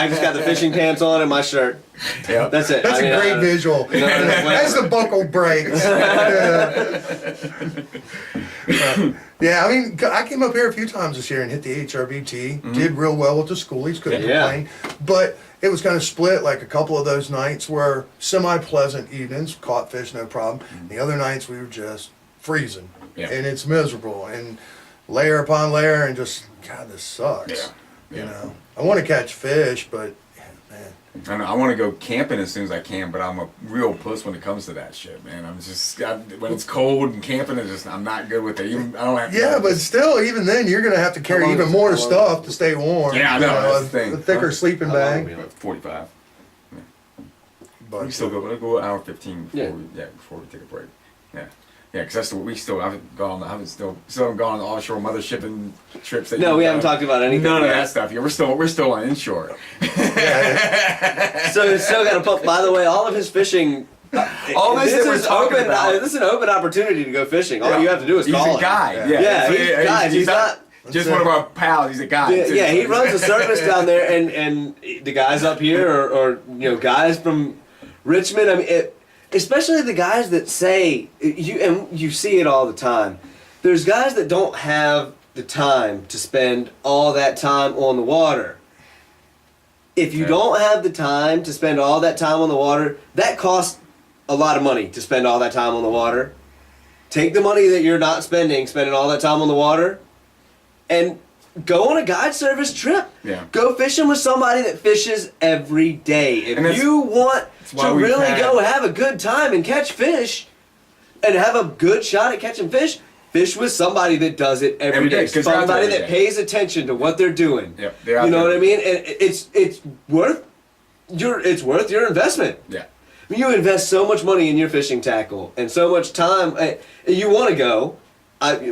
Speaker 2: just got the fishing pants on and my shirt.
Speaker 1: Yeah.
Speaker 2: That's it.
Speaker 3: That's a great visual. As the buckle breaks. I mean, I came up here a few times this year and hit the HRBT. Did real well with the schoolies, couldn't complain. But it was kind of split, like a couple of those nights were semi-pleasant evenings, caught fish, no problem. The other nights we were just freezing.
Speaker 1: Yeah.
Speaker 3: And it's miserable. And layer upon layer and just, God, this sucks.
Speaker 1: Yeah.
Speaker 3: I want to catch fish, but, man.
Speaker 1: I know, I want to go camping as soon as I can, but I'm a real puss when it comes to that shit, man. When it's cold and camping, I'm not good with it. I don't have.
Speaker 3: Yeah, but still, even then, you're gonna have to carry even more stuff to stay warm.
Speaker 1: Yeah, I know. That's the thing.
Speaker 3: A thicker sleeping bag.
Speaker 1: 45.
Speaker 3: But
Speaker 1: We still go an hour 15 before we take a break. Yeah, because I haven't gone on the offshore mothership and trips.
Speaker 2: We haven't talked about anything.
Speaker 1: None of that stuff. Yeah, we're still on inshore.
Speaker 2: So it's still got to pump. By the way, all of his fishing. This is an open opportunity to go fishing. All you have to do is call him.
Speaker 1: He's a guide.
Speaker 2: Yeah, guys. He's not
Speaker 1: just one of our pals. He's a guide.
Speaker 2: Yeah, he runs a service down there, and the guys up here or guys from Richmond. I mean, especially the guys that say you see it all the time. There's guys that don't have the time to spend all that time on the water. If you don't have the time to spend all that time on the water, that costs a lot of money to spend all that time on the water. Take the money that you're not spending all that time on the water, and go on a guide service trip.
Speaker 1: Yeah.
Speaker 2: Go fishing with somebody that fishes every day. If you want to really go have a good time and catch fish, and have a good shot at catching fish, fish with somebody that does it every day. Somebody that pays attention to what they're doing.
Speaker 1: Yep.
Speaker 2: You know what I mean? And it's worth your investment.
Speaker 1: Yeah.
Speaker 2: I mean, you invest so much money in your fishing tackle and so much time. You want to go.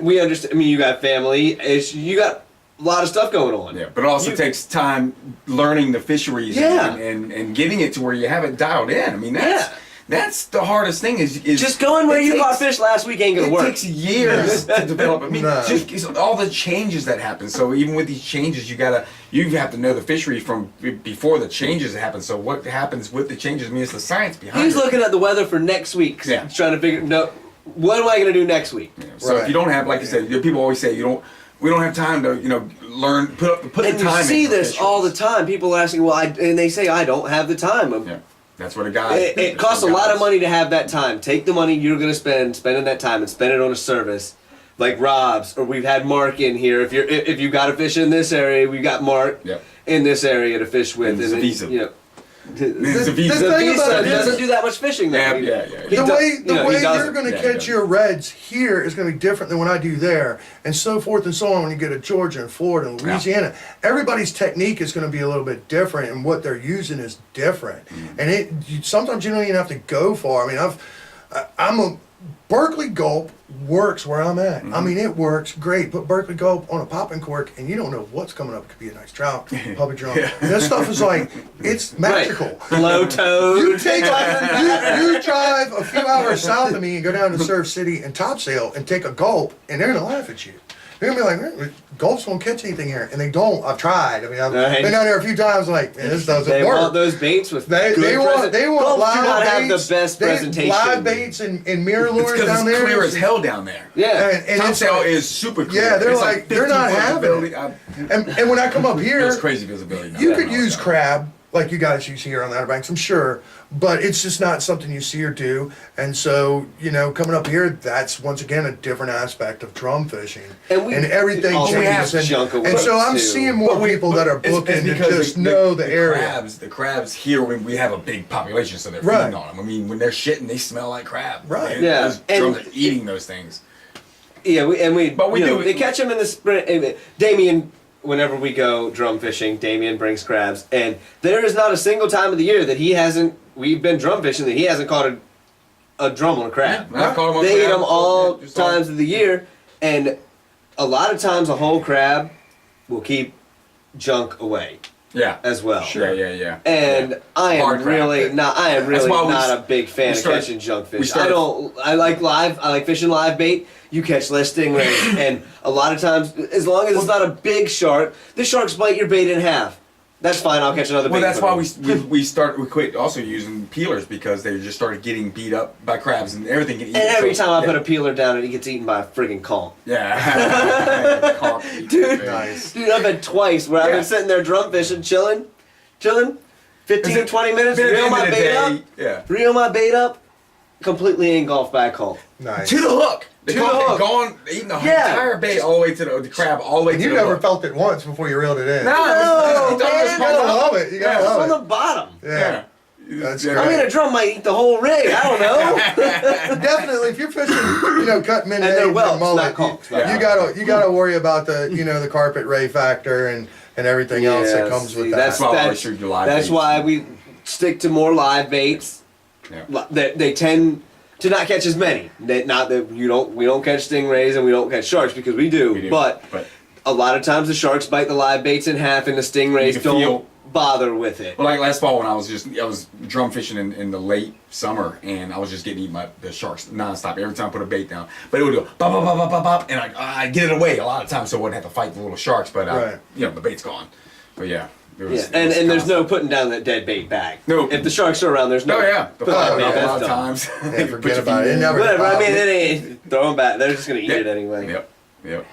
Speaker 2: We understand. I mean, you got family. You got a lot of stuff going on.
Speaker 1: Yeah, but it also takes time learning the fisheries and getting it to where you have it dialed in. I mean, that's the hardest thing is
Speaker 2: just going where you caught fish last week ain't gonna work.
Speaker 1: It takes years to develop. I mean, just all the changes that happen. So even with these changes, you have to know the fishery from before the changes happen. So what happens with the changes? I mean, it's the science behind it.
Speaker 2: He's looking at the weather for next week.
Speaker 1: Yeah.
Speaker 2: He's trying to figure what am I gonna do next week?
Speaker 1: Yeah. So if you don't have, like you said, people always say we don't have time to learn put the time.
Speaker 2: And you see this all the time. People are asking, and they say I don't have the time.
Speaker 1: Yeah. That's what a guy.
Speaker 2: It costs a lot of money to have that time. Take the money you're going to spend in that time, and spend it on a service like Rob's, or we've had Mark in here. If you got to fish in this area, we've got Mark in this area to fish with.
Speaker 1: And Zavisa.
Speaker 2: Zavisa doesn't do that much fishing.
Speaker 1: Yeah.
Speaker 3: The way you're going to catch your reds here is going to be different than when I do there, and so forth and so on when you get to Georgia and Florida and Louisiana. Everybody's technique is going to be a little bit different, and what they're using is different. And sometimes you don't even have to go far. I mean, Berkeley Gulp works where I'm at.
Speaker 1: Mm-hmm.
Speaker 3: I mean, it works great. Put Berkeley Gulp on a popping cork, and you don't know what's coming up. It could be a nice trout, puppy drum. And that stuff is like, it's magical.
Speaker 2: Blow toad.
Speaker 3: You take you drive a few hours south of me and go down to Surf City and Topsail and take a gulp, and they're gonna laugh at you. They're gonna be like, gulps won't catch anything here, and they don't. I've tried. I mean, I've been down there a few times. Like, man, this doesn't
Speaker 2: They
Speaker 3: work.
Speaker 2: want those baits with
Speaker 3: They
Speaker 2: good
Speaker 3: want
Speaker 2: Gulps
Speaker 3: live
Speaker 2: do not
Speaker 3: baits.
Speaker 2: have the best presentation.
Speaker 3: Live baits and mirror
Speaker 1: It's
Speaker 3: lures
Speaker 1: because
Speaker 3: down
Speaker 1: it's
Speaker 3: there.
Speaker 1: clear as hell down there.
Speaker 2: Yeah.
Speaker 3: And it's
Speaker 1: Topsail
Speaker 3: like-
Speaker 1: is super clear.
Speaker 3: Yeah, they're
Speaker 1: It's
Speaker 3: like, they're not
Speaker 1: 15
Speaker 3: having
Speaker 1: visibility.
Speaker 3: it. And when I come up here,
Speaker 1: It's crazy visibility. now.
Speaker 3: you
Speaker 1: Yeah,
Speaker 3: could
Speaker 1: no,
Speaker 3: use
Speaker 1: no.
Speaker 3: crab like you guys use here on the Outer Banks, I'm sure, but it's just not something you see or do. And so, you know, coming up here, that's once again a different aspect of drum fishing,
Speaker 2: And we
Speaker 3: everything
Speaker 2: also
Speaker 3: changes.
Speaker 2: have junk
Speaker 3: And so I'm
Speaker 2: too.
Speaker 3: seeing more people that are
Speaker 1: It's
Speaker 3: booking to
Speaker 1: because
Speaker 3: just know the area.
Speaker 1: The crabs here, when we have a big population, so they're
Speaker 3: Right.
Speaker 1: feeding on them. I mean, when they're shitting, they smell like crab.
Speaker 3: Right.
Speaker 1: And
Speaker 2: Yeah.
Speaker 1: those
Speaker 2: And-
Speaker 1: drums are eating those things.
Speaker 2: Yeah,
Speaker 1: But we do-
Speaker 2: They catch them in the spring. Damien, whenever we go drum fishing, Damien brings crabs, and there is not a single time of the year that he hasn't. We've been drum fishing that he hasn't caught a drum on a crab.
Speaker 1: Yeah, I've caught 'em on
Speaker 2: They eat
Speaker 1: crab,
Speaker 2: them all
Speaker 1: just
Speaker 2: times of the year, and a lot of times a whole crab will keep junk away
Speaker 1: Yeah.
Speaker 2: as well.
Speaker 1: Yeah.
Speaker 2: And
Speaker 1: Yeah.
Speaker 2: I am
Speaker 1: Hard crab.
Speaker 2: really not. I am
Speaker 1: That's
Speaker 2: really
Speaker 1: why we
Speaker 2: not
Speaker 1: s-
Speaker 2: a big fan
Speaker 1: we
Speaker 2: of
Speaker 1: started-
Speaker 2: catching junk
Speaker 1: we
Speaker 2: fish.
Speaker 1: started-
Speaker 2: I don't. I like live. I like fishing live bait. You catch less stingrays, and a lot of times, as long as it's not a big shark, the sharks bite your bait in half. That's fine. I'll catch another bait.
Speaker 1: Well, that's
Speaker 2: for
Speaker 1: why
Speaker 2: you.
Speaker 1: we quit also using peelers because they just started getting beat up by crabs and everything get eaten.
Speaker 2: And every
Speaker 1: So,
Speaker 2: time I
Speaker 1: yeah.
Speaker 2: put a peeler down, it gets eaten by a friggin' conch.
Speaker 1: Yeah. Conch.
Speaker 2: Dude.
Speaker 3: Nice.
Speaker 2: Dude, I've been twice where I've
Speaker 1: Yeah.
Speaker 2: been sitting there drum fishing, chilling, 15, 20 minutes,
Speaker 1: At the
Speaker 2: reel
Speaker 1: end
Speaker 2: my
Speaker 1: of the
Speaker 2: bait
Speaker 1: day,
Speaker 2: up,
Speaker 1: yeah.
Speaker 2: reel my bait up, completely engulfed by a conch.
Speaker 3: Nice.
Speaker 1: To the hook. The
Speaker 2: To the
Speaker 1: conch
Speaker 2: hook.
Speaker 1: gone, eating the
Speaker 2: Yeah.
Speaker 1: entire bait all the way to the crab, all the way
Speaker 3: And
Speaker 1: to
Speaker 3: you
Speaker 1: the
Speaker 3: never
Speaker 1: hook.
Speaker 3: felt it once before you reeled it in.
Speaker 1: No,
Speaker 2: No,
Speaker 1: it's
Speaker 2: man,
Speaker 3: You gotta love it. You gotta
Speaker 2: It's on
Speaker 3: love
Speaker 2: the
Speaker 3: it.
Speaker 2: bottom.
Speaker 3: Yeah. That's
Speaker 1: Yeah.
Speaker 2: I mean, a drum might eat the whole rig. I don't know.
Speaker 3: Definitely, if you're fishing, you know, cut
Speaker 2: they're
Speaker 3: minnows and
Speaker 2: whelks,
Speaker 3: mullet,
Speaker 2: not conchs,
Speaker 3: you,
Speaker 1: yeah.
Speaker 3: you gotta worry about the, you know, the carpet ray factor and everything else that comes
Speaker 2: see,
Speaker 3: with that.
Speaker 2: that's
Speaker 1: That's why I always
Speaker 2: that's,
Speaker 1: shoot your live
Speaker 2: that's
Speaker 1: baits.
Speaker 2: why we stick to more live baits.
Speaker 1: Yeah.
Speaker 2: They tend to not catch as many. Not that we don't catch stingrays and we don't catch sharks because we do.
Speaker 1: We do,
Speaker 2: But
Speaker 1: but-
Speaker 2: a lot of times the sharks bite the live baits in half and the
Speaker 1: You
Speaker 2: stingrays
Speaker 1: can
Speaker 2: don't
Speaker 1: feel-
Speaker 2: bother with it.
Speaker 1: Well, like last fall when I was drum fishing in the late summer and I was just getting eaten by the sharks nonstop every time I put a bait down. But it would go bop bop bop bop bop bop, and I'd get it away a lot of times so I wouldn't have to fight the little sharks. But
Speaker 3: Right.
Speaker 1: you know the bait's gone. But yeah, it was,
Speaker 2: Yeah,
Speaker 1: it
Speaker 2: and
Speaker 1: was
Speaker 2: there's no
Speaker 1: constant.
Speaker 2: putting down that dead bait back.
Speaker 1: No.
Speaker 2: If the sharks are around, there's no.
Speaker 1: Oh yeah, the
Speaker 2: put that
Speaker 3: Oh,
Speaker 2: bait
Speaker 1: a
Speaker 2: back
Speaker 1: lot of
Speaker 2: down.
Speaker 1: times.
Speaker 3: Yeah,
Speaker 1: You
Speaker 3: forget
Speaker 1: put your
Speaker 3: about
Speaker 1: feet
Speaker 3: it. It
Speaker 1: in.
Speaker 3: never-
Speaker 2: Whatever. I mean, it ain't throw them back. They're just gonna eat
Speaker 1: Yeah.
Speaker 2: it anyway.
Speaker 1: Yep.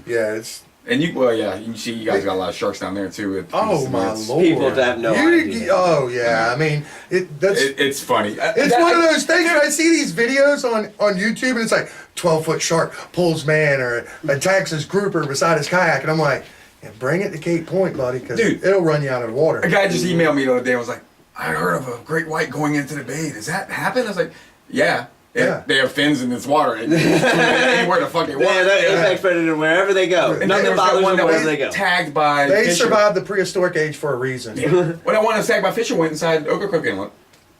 Speaker 3: Yeah, it's.
Speaker 1: And you see you guys got a lot of sharks down there too.
Speaker 3: Oh my lord!
Speaker 2: People have no idea.
Speaker 3: Oh yeah, I mean,
Speaker 1: It's funny.
Speaker 3: It's one of those things where I see these videos on YouTube and it's like 12-foot shark pulls man or attacks his grouper beside his kayak, and I'm like, yeah, bring it to Cape Point, buddy, because
Speaker 1: Dude.
Speaker 3: it'll run you out of the water.
Speaker 1: A guy just emailed me the other day and was like, I heard of a great white going into the bay. Does that happen? I was like, yeah.
Speaker 3: Yeah.
Speaker 1: They have fins in this water. And anywhere the fuck they want.
Speaker 2: Yeah, they're apex predator wherever they go.
Speaker 1: And then
Speaker 2: Nothing
Speaker 1: there was that
Speaker 2: bothers
Speaker 1: one
Speaker 2: them
Speaker 1: that
Speaker 2: wherever
Speaker 1: was
Speaker 2: they go.
Speaker 1: tagged by
Speaker 3: They
Speaker 1: Fisher.
Speaker 3: survived the prehistoric age for a reason.
Speaker 1: When that one was tagged by Fisher went inside Ocracoke Inlet.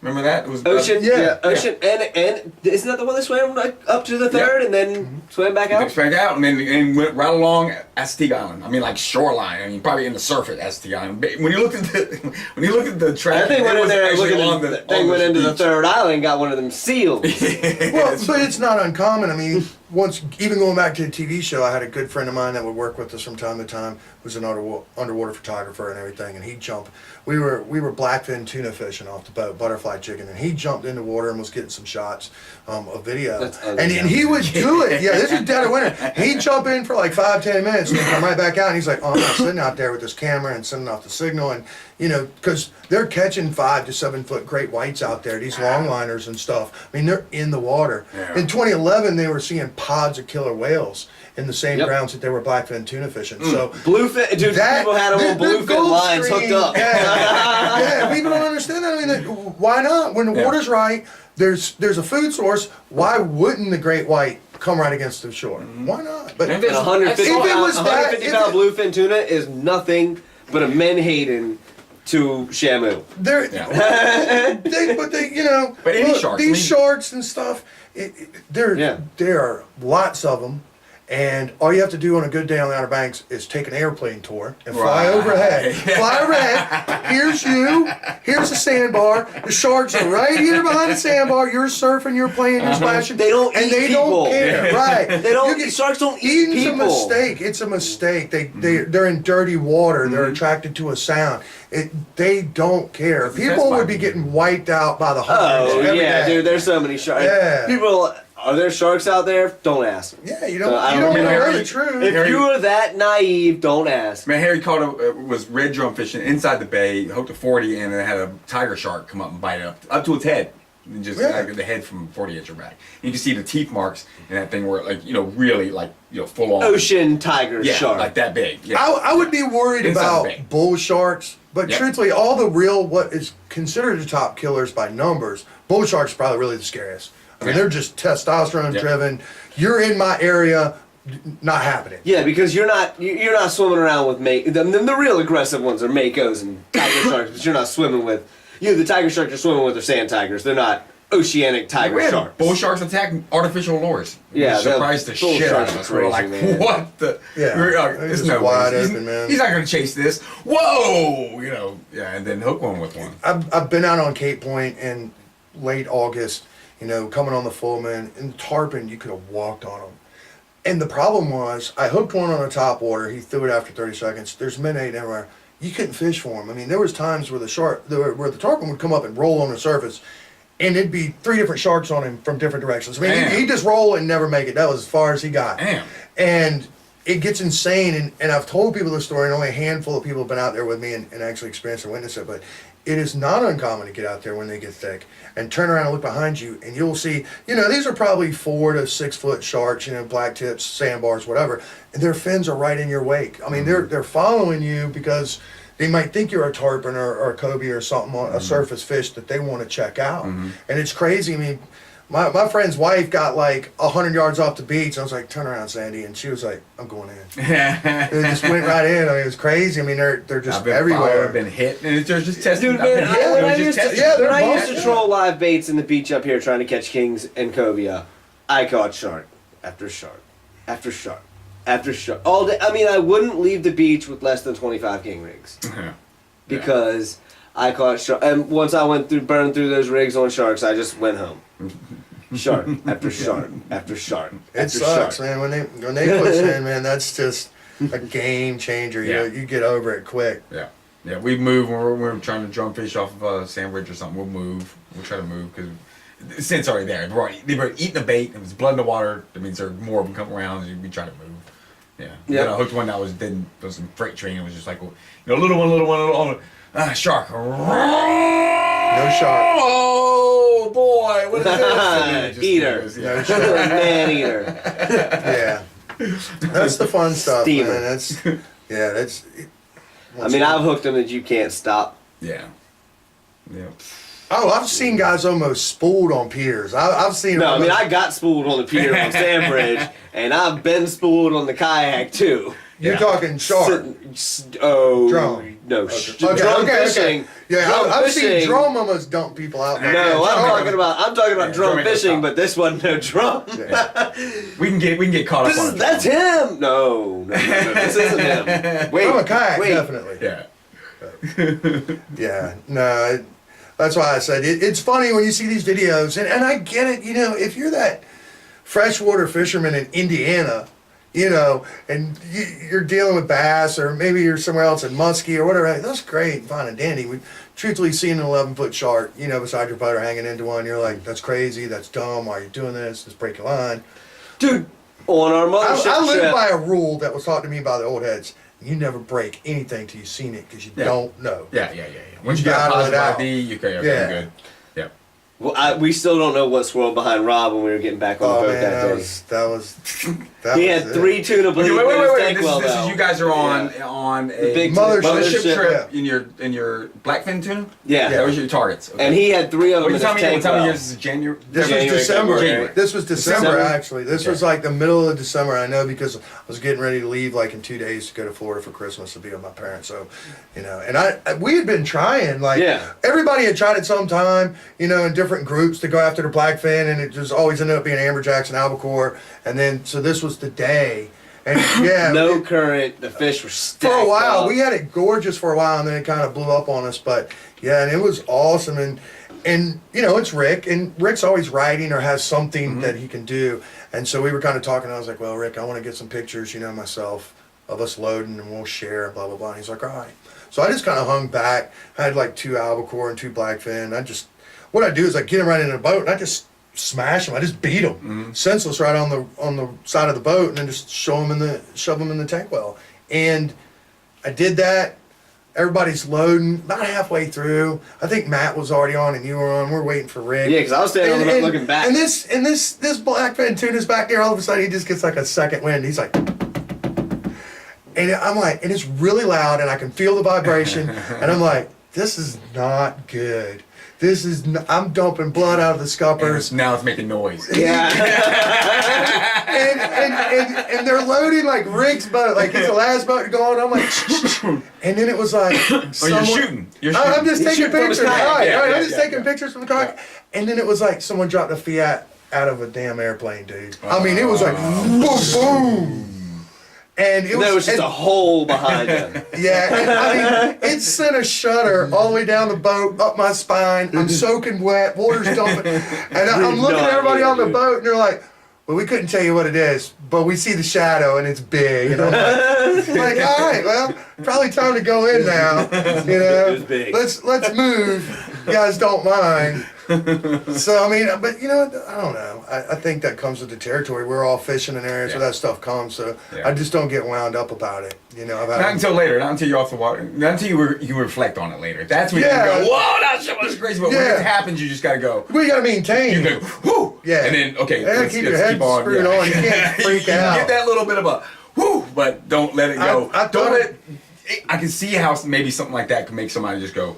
Speaker 1: Remember that? It was
Speaker 2: Ocean,
Speaker 3: Yeah.
Speaker 2: Ocean, and isn't that the one that swam like up to the third and then swam back
Speaker 1: They
Speaker 2: out?
Speaker 1: sprang out and then went right along Assateague Island. I mean, like shoreline. I mean, probably in the surf at Assateague Island. But when you looked at the track,
Speaker 2: That thing
Speaker 1: it
Speaker 2: went in
Speaker 1: was
Speaker 2: there and
Speaker 1: actually
Speaker 2: looked
Speaker 1: on
Speaker 2: at
Speaker 1: the
Speaker 2: the thing went into the
Speaker 1: beach.
Speaker 2: third island and got one of them seals.
Speaker 3: Well, but it's not uncommon. I mean, once, even going back to the TV show, I had a good friend of mine that would work with us from time to time, who's an underwater photographer and everything, and he'd jump. We were blackfin tuna fishing off the boat, butterfly chicken, and he jumped in the water and was getting some shots of video.
Speaker 2: That's ugly.
Speaker 3: And he would do it. Yeah, this is dead of winter. He'd jump in for like 5-10 minutes and then come right back out, and he's like, oh, I'm not sitting out there with this camera and sending off the signal. And, you know, because they're catching 5 to 7 foot great whites out there, these longliners and stuff. I mean, they're in the water.
Speaker 1: Yeah.
Speaker 3: In 2011, they were seeing pods of killer whales in the same
Speaker 2: Yep.
Speaker 3: grounds that they were blackfin tuna fishing. So
Speaker 2: Bluefin, dude, people had them on
Speaker 3: the
Speaker 2: bluefin
Speaker 3: Gulf
Speaker 2: lines
Speaker 3: Stream,
Speaker 2: hooked up.
Speaker 3: Yeah, yeah, people don't understand that. I mean, why not? When the
Speaker 1: Yeah.
Speaker 3: water's right, there's a food source. Why wouldn't the great white come right against the shore? Why not? But
Speaker 1: And
Speaker 2: And 150
Speaker 3: If it
Speaker 2: pound,
Speaker 3: was that-
Speaker 2: 150
Speaker 3: if
Speaker 2: pound
Speaker 3: it-
Speaker 2: bluefin tuna is nothing but a menhaden to Shamu.
Speaker 3: They're,
Speaker 1: Yeah.
Speaker 3: you know,
Speaker 1: But any
Speaker 3: look,
Speaker 1: sharks,
Speaker 3: these
Speaker 1: I mean-
Speaker 3: sharks and stuff, there are lots of them. And all you have to do on a good day on the Outer Banks is take an airplane tour and fly
Speaker 1: Right.
Speaker 3: overhead. Fly overhead. Here's you. Here's the sandbar. The sharks are right here behind the sandbar. You're surfing. You're playing. You're splashing.
Speaker 2: They don't
Speaker 3: and
Speaker 2: eat
Speaker 3: they
Speaker 2: people.
Speaker 3: don't care. Right.
Speaker 2: They don't.
Speaker 3: You get-
Speaker 2: Sharks don't eat
Speaker 3: Eating's
Speaker 2: people.
Speaker 3: a mistake. It's a mistake. They're in dirty water. They're attracted to a sound. They don't care. People would be getting wiped out by the hundreds.
Speaker 2: Oh
Speaker 3: every
Speaker 2: yeah,
Speaker 3: day.
Speaker 2: dude. There's so many sharks.
Speaker 3: Yeah.
Speaker 2: People, are there sharks out there? Don't ask.
Speaker 3: Yeah, you don't.
Speaker 2: I
Speaker 3: You
Speaker 2: don't
Speaker 3: don't
Speaker 2: know.
Speaker 3: know the truth.
Speaker 2: If
Speaker 1: Harry-
Speaker 2: you are that naive, don't ask.
Speaker 1: Man, Harry caught was red drum fishing inside the bay, hooked a 40, and then had a tiger shark come up and bite it up to its head. And just
Speaker 3: Yeah.
Speaker 1: the head from 40 inch or back. You can see the teeth marks in that thing where, like, really, like, full on.
Speaker 2: Ocean tiger
Speaker 1: Yeah,
Speaker 2: shark.
Speaker 1: like that big. Yeah.
Speaker 3: I would be worried
Speaker 1: Inside the
Speaker 3: about
Speaker 1: bank.
Speaker 3: bull sharks, but
Speaker 1: Yep.
Speaker 3: truthfully, all the real what is considered the top killers by numbers, bull sharks are probably really the scariest. I mean,
Speaker 1: Yeah.
Speaker 3: they're just testosterone
Speaker 1: Yeah.
Speaker 3: driven. You're in my area, not happening.
Speaker 2: Yeah, because you're not swimming around with the real aggressive ones are makos and tiger sharks, but you're not swimming with the tiger sharks you're swimming with are sand tigers. They're not oceanic tiger
Speaker 1: We had
Speaker 2: sharks.
Speaker 1: bull sharks attack artificial lures.
Speaker 2: Yeah,
Speaker 1: It surprised the
Speaker 2: bull
Speaker 1: shit out
Speaker 2: sharks
Speaker 1: of us.
Speaker 2: are
Speaker 1: We were
Speaker 2: crazy,
Speaker 1: like,
Speaker 2: man.
Speaker 1: what the?
Speaker 3: Yeah,
Speaker 1: We were
Speaker 3: they're
Speaker 1: there's
Speaker 3: just
Speaker 1: no
Speaker 3: wide
Speaker 1: way.
Speaker 3: open, man.
Speaker 1: He's not going to chase this. Whoa! Yeah, and then hook one with one.
Speaker 3: I've been out on Cape Point in late August, coming on the full moon, and tarpon, you could have walked on them. And the problem was, I hooked one on the top water. He threw it after 30 seconds. There's menhaden everywhere. You couldn't fish for him. I mean, there was times where where the tarpon would come up and roll on the surface, and it'd be 3 different sharks on him from different directions. I mean,
Speaker 1: Damn.
Speaker 3: he'd just roll and never make it. That was as far as he got.
Speaker 1: Damn.
Speaker 3: And it gets insane, and I've told people this story, and only a handful of people have been out there with me and actually experienced and witnessed it, but it is not uncommon to get out there when they get thick and turn around and look behind you, and you'll see, these are probably 4 to 6 foot sharks, black tips, sandbars, whatever, and their fins are right in your wake. I mean, they're following you because they might think you're a tarpon or a cobia or something, a surface fish that they want to check out. And it's crazy. I mean, my friend's wife got like 100 yards off the beach. I was like, turn around, Sandy. And she was like, I'm going in. It just went right in. I mean, it was crazy. I mean, they're just
Speaker 1: I've been
Speaker 3: everywhere.
Speaker 1: followed, I've been hit, and they're just testing.
Speaker 2: Dude,
Speaker 1: I've been
Speaker 2: man,
Speaker 1: hit,
Speaker 2: when
Speaker 1: they're
Speaker 2: I
Speaker 1: just
Speaker 2: used to,
Speaker 1: testing.
Speaker 3: yeah, they're
Speaker 2: when I used to
Speaker 3: both-
Speaker 2: troll live baits in the beach up here trying to catch kings and cobia, I caught shark after shark after shark after shark all day. I mean, I wouldn't leave the beach with less than 25 king rigs
Speaker 1: Yeah.
Speaker 2: because I caught shark. And once I burned through those rigs on sharks, I just went home. Shark after shark after shark
Speaker 3: It
Speaker 2: after
Speaker 3: sucks,
Speaker 2: shark.
Speaker 3: man. When they push in, man, that's just a game changer.
Speaker 1: Yeah.
Speaker 3: You get over it quick.
Speaker 1: Yeah, we move when we're trying to drum fish off of a sandbridge or something. We'll move. We'll try to move because the scent's already there. They've already eaten the bait. If it's blood in the water, that means there are more of them come around. And we try to move. Yeah.
Speaker 2: Yep.
Speaker 1: I hooked one that was some freight train. It was just like little one, shark.
Speaker 3: No shark.
Speaker 1: Oh boy, what is this? And then it just
Speaker 2: Eater.
Speaker 1: goes,
Speaker 3: No
Speaker 1: yeah.
Speaker 3: shark.
Speaker 2: Man eater.
Speaker 3: Yeah. That's the fun stuff,
Speaker 2: Steamer.
Speaker 3: man. That's.
Speaker 2: I mean, I've hooked them that you can't stop.
Speaker 1: Yeah. Yeah.
Speaker 3: Oh, I've seen guys almost spooled on piers. I've seen.
Speaker 2: No, I mean,
Speaker 3: almost-
Speaker 2: I got spooled on the pier on Sandbridge, and I've been spooled on the kayak too.
Speaker 3: You're
Speaker 1: Yeah.
Speaker 3: talking shark. Drum.
Speaker 2: No,
Speaker 3: Okay,
Speaker 2: drum
Speaker 3: okay.
Speaker 2: fishing.
Speaker 3: Yeah,
Speaker 2: drum
Speaker 3: I've seen
Speaker 2: fishing.
Speaker 3: drum almost dump people out.
Speaker 2: No,
Speaker 3: Yeah,
Speaker 2: I'm talking about
Speaker 1: Yeah,
Speaker 2: drum
Speaker 1: drumming
Speaker 2: fishing,
Speaker 1: stop.
Speaker 2: but this wasn't no drum.
Speaker 1: We can get caught up on it.
Speaker 2: That's him. No, this isn't him. Wait,
Speaker 3: From a kayak,
Speaker 2: wait.
Speaker 3: definitely.
Speaker 1: Yeah.
Speaker 3: Yeah, no, that's why I said it's funny when you see these videos, and I get it. If you're that freshwater fisherman in Indiana, and you're dealing with bass, or maybe you're somewhere else in Muskie or whatever, that's great, fine and dandy. We've truthfully seen an 11-foot shark, beside your boat or hanging into one. You're like, that's crazy, that's dumb. Why are you doing this? Just break your line.
Speaker 2: Dude, on our mothership
Speaker 3: I live
Speaker 2: trip.
Speaker 3: by a rule that was taught to me by the old heads. You never break anything till you've seen it because you
Speaker 1: Yeah.
Speaker 3: don't know.
Speaker 1: Yeah. Once you
Speaker 3: You
Speaker 1: got a
Speaker 3: gotta let
Speaker 1: positive
Speaker 3: out.
Speaker 1: ID, you okay,
Speaker 3: Yeah.
Speaker 1: good. Yeah.
Speaker 2: Well, we still don't know what swirled behind Rob when we were getting back on the
Speaker 3: Oh
Speaker 2: boat
Speaker 3: man,
Speaker 2: that day.
Speaker 3: that was
Speaker 2: He had 3 tuna bleeding
Speaker 1: Okay,
Speaker 2: in his
Speaker 1: wait.
Speaker 2: tank
Speaker 1: This,
Speaker 2: well,
Speaker 1: this
Speaker 2: though.
Speaker 1: is you guys are on a
Speaker 2: big
Speaker 3: mothership
Speaker 1: trip
Speaker 3: yeah.
Speaker 1: in your blackfin tuna.
Speaker 2: Yeah.
Speaker 1: That was your targets. Okay.
Speaker 2: And he had 3 of them in his
Speaker 1: What
Speaker 2: tank
Speaker 1: time of
Speaker 2: well.
Speaker 1: year this is January?
Speaker 3: This
Speaker 2: January,
Speaker 3: was December.
Speaker 2: February.
Speaker 3: This was December,
Speaker 1: December?
Speaker 3: actually. This was like the middle of December. I know because I was getting ready to leave like in 2 days to go to Florida for Christmas to be with my parents. So, you know, and we had been trying. Like everybody had tried at some time, you know, in different groups to go after the blackfin, and it just always ended up being amberjacks and albacore. And then so this was the day. And yeah,
Speaker 2: no current. The fish were stacked
Speaker 3: for a while.
Speaker 2: up.
Speaker 3: We had it gorgeous for a while, and then it kind of blew up on us. But yeah, and it was awesome. And you know, it's Rick, and Rick's always writing or has something that he can do. And so we were kind of talking. I was like, well, Rick, I want to get some pictures, you know, myself of us loading, and we'll share. Blah blah blah. And he's like, all right. So I just kind of hung back. I had like 2 albacore and 2 blackfin. What I do is I get him right in the boat, and I just smash them. I just beat them, senseless, right on the side of the boat, and then just shove them in the tank well. And I did that. Everybody's loading. About halfway through, I think Matt was already on and you were on. We're waiting for Rick.
Speaker 2: Yeah, because I was standing on the boat looking back.
Speaker 3: And this blackfin tuna's back there. All of a sudden, he just gets like a second wind. He's like, and I'm like, and it's really loud, and I can feel the vibration, and I'm like, this is not good. I'm dumping blood out of the scuppers.
Speaker 1: Now it's making noise.
Speaker 2: Yeah.
Speaker 3: and they're loading like Rick's boat, like it's the last boat going. I'm like, and then it was like,
Speaker 1: You're shooting.
Speaker 3: I'm just taking pictures. I'm just taking
Speaker 1: yeah.
Speaker 3: pictures from the kayak. And then it was like someone dropped a Fiat out of a damn airplane, dude. I mean, it was like boom, boom. And
Speaker 2: there was just a hole behind him.
Speaker 3: Yeah, and I mean, it sent a shudder all the way down the boat, up my spine. I'm soaking wet, water's dumping. And I'm looking at everybody on the boat, and they're like, well, we couldn't tell you what it is, but we see the shadow, and it's big. And I'm like, all right, well, probably time to go in now. You know,
Speaker 2: It was big.
Speaker 3: Let's move. You guys don't mind. So, I mean, but you know, I don't know. I think that comes with the territory. We're all fishing in areas where that stuff comes, so I just don't get wound up about it. You know,
Speaker 1: not until later, not until you're off the water, not until you reflect on it later. That's when you go, whoa, that shit was crazy. But when it happens, you just gotta go.
Speaker 3: We gotta maintain.
Speaker 1: You go, whoo,
Speaker 3: yeah,
Speaker 1: and then okay,
Speaker 3: let's keep your head screwed on. You can't freak out.
Speaker 1: Get that little bit of a whoo, but don't let it go. I can see how maybe something like that can make somebody just go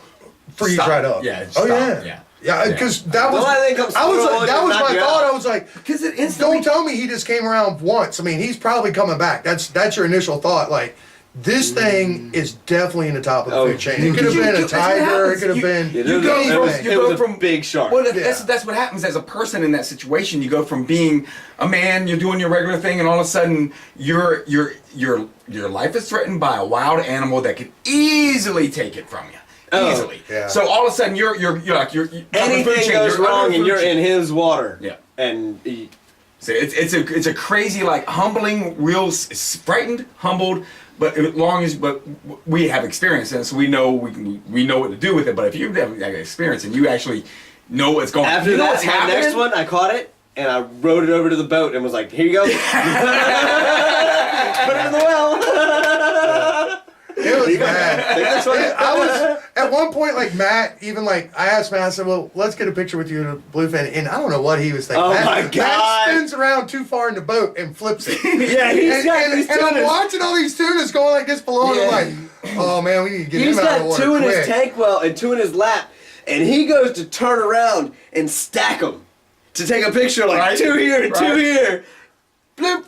Speaker 3: freeze right up.
Speaker 1: Yeah.
Speaker 3: Oh
Speaker 1: stop.
Speaker 3: yeah. Yeah, because that was
Speaker 2: that
Speaker 3: was my thought. I was like,
Speaker 1: because it instantly.
Speaker 3: Don't tell me he just came around once. I mean, he's probably coming back. That's your initial thought. Like, this thing is definitely in the top of the food chain. It could have been a tiger. It could have been.
Speaker 1: You go from
Speaker 2: big shark.
Speaker 1: Well, that's what happens as a person in that situation. You go from being a man, you're doing your regular thing, and all of a sudden your life is threatened by a wild animal that could easily take it from you. Easily.
Speaker 3: Yeah.
Speaker 1: So all of a sudden you're
Speaker 2: anything goes wrong and you're in his water.
Speaker 1: Yeah.
Speaker 2: And
Speaker 1: so it's a crazy, like, humbling, real frightened, humbled, but we have experience in it, so we know we know what to do with it. But if you have experience and you actually know what's going on,
Speaker 2: after that, my next one, I caught it and I rode it over to the boat and was like, "Here you go, put it in the well."
Speaker 3: It was bad. I was at one point, like Matt, even like I asked Matt, I said, well, let's get a picture with you in a bluefin, and I don't know what he was thinking.
Speaker 2: Oh
Speaker 3: Matt,
Speaker 2: my God.
Speaker 3: Matt spins around too far in the boat and flips it.
Speaker 2: Yeah, he's got these
Speaker 3: and I'm
Speaker 2: tunas.
Speaker 3: watching all these tunas going like this below, and I'm like, oh man, we need to get
Speaker 2: He's
Speaker 3: him out of the
Speaker 2: got
Speaker 3: water
Speaker 2: 2 in
Speaker 3: quick.
Speaker 2: his tank well and 2 in his lap, and he goes to turn around and stack them to take a picture, like
Speaker 1: Right.
Speaker 2: 2 here and 2
Speaker 1: Right.
Speaker 2: here. Bloop.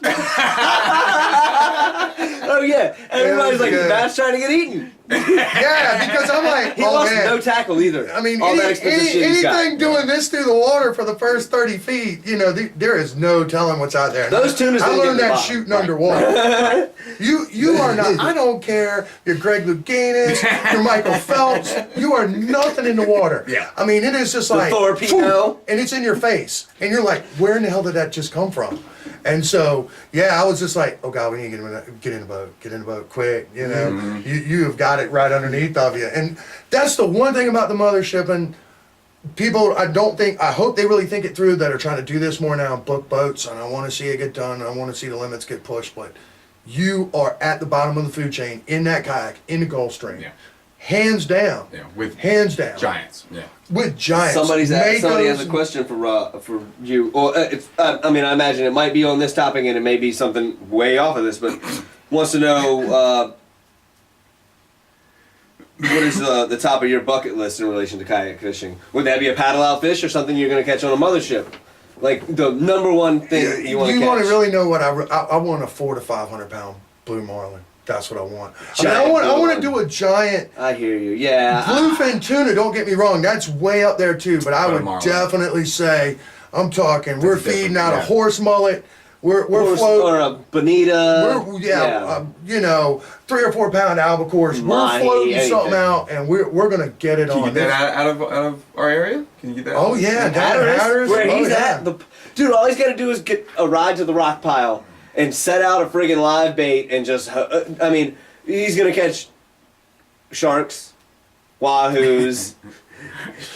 Speaker 2: Oh yeah, everybody's like,
Speaker 3: good.
Speaker 2: Matt's trying to get eaten.
Speaker 3: Yeah, because I'm like,
Speaker 2: He
Speaker 3: oh
Speaker 2: lost
Speaker 3: man.
Speaker 2: no tackle either.
Speaker 3: I mean,
Speaker 2: all that expensive shit he's got.
Speaker 3: anything doing this through the water for the first 30 feet, you know, there is no telling what's out there.
Speaker 2: Those tunas
Speaker 3: I
Speaker 2: didn't get
Speaker 3: learned
Speaker 2: to the
Speaker 3: that
Speaker 2: bottom.
Speaker 3: shooting underwater. You are not, I don't care, you're Greg Louganis, you're Michael Phelps, you are nothing in the water.
Speaker 1: Yeah.
Speaker 3: I mean, it is just
Speaker 2: The
Speaker 3: like,
Speaker 2: Thor Pino.
Speaker 3: and it's in your face. And you're like, where in the hell did that just come from? And so, yeah, I was just like, oh God, we need to get in the boat quick, you know.
Speaker 1: Mm-hmm.
Speaker 3: You have got it right underneath of you. And that's the one thing about the mothership, and people, I hope they really think it through that are trying to do this more now, book boats, and I want to see it get done, and I want to see the limits get pushed, but you are at the bottom of the food chain, in that kayak, in the Gulf Stream.
Speaker 1: Yeah.
Speaker 3: hands down.
Speaker 1: Yeah, with
Speaker 3: Hands down.
Speaker 1: giants. Yeah.
Speaker 3: With giants.
Speaker 2: Somebody has a
Speaker 3: Makos-
Speaker 2: question for you. Or I mean, I imagine it might be on this topic, and it may be something way off of this, but wants to know what is the top of your bucket list in relation to kayak fishing? Would that be a paddle out fish or something you're going to catch on a mothership? Like the number one thing you want to catch?
Speaker 3: You want to really know what I want a 400 to 500 pound blue marlin. That's what I want.
Speaker 2: Giant
Speaker 3: I want
Speaker 2: blue
Speaker 3: to do a giant
Speaker 2: I hear you. Yeah.
Speaker 3: bluefin tuna. Don't get me wrong, that's way up there too. But I
Speaker 1: But a
Speaker 3: would
Speaker 1: marlin.
Speaker 3: definitely say we're
Speaker 1: different,
Speaker 3: feeding out a
Speaker 1: yeah.
Speaker 3: horse mullet. We're
Speaker 2: Or
Speaker 3: floating.
Speaker 2: a bonita.
Speaker 3: You know, 3 or 4 pound albacore. We're
Speaker 2: Mahi,
Speaker 3: floating
Speaker 2: anything.
Speaker 3: something out, and we're gonna get it
Speaker 1: Can you
Speaker 3: on.
Speaker 1: get that out of our area? Can you get that?
Speaker 3: Oh yeah, down
Speaker 2: Hatteras,
Speaker 3: Hatteras.
Speaker 2: where
Speaker 3: Oh,
Speaker 2: he's
Speaker 3: yeah.
Speaker 2: at. Dude, all he's got to do is get a ride to the rock pile and set out a friggin' live bait and just. I mean, he's gonna catch sharks, wahoos.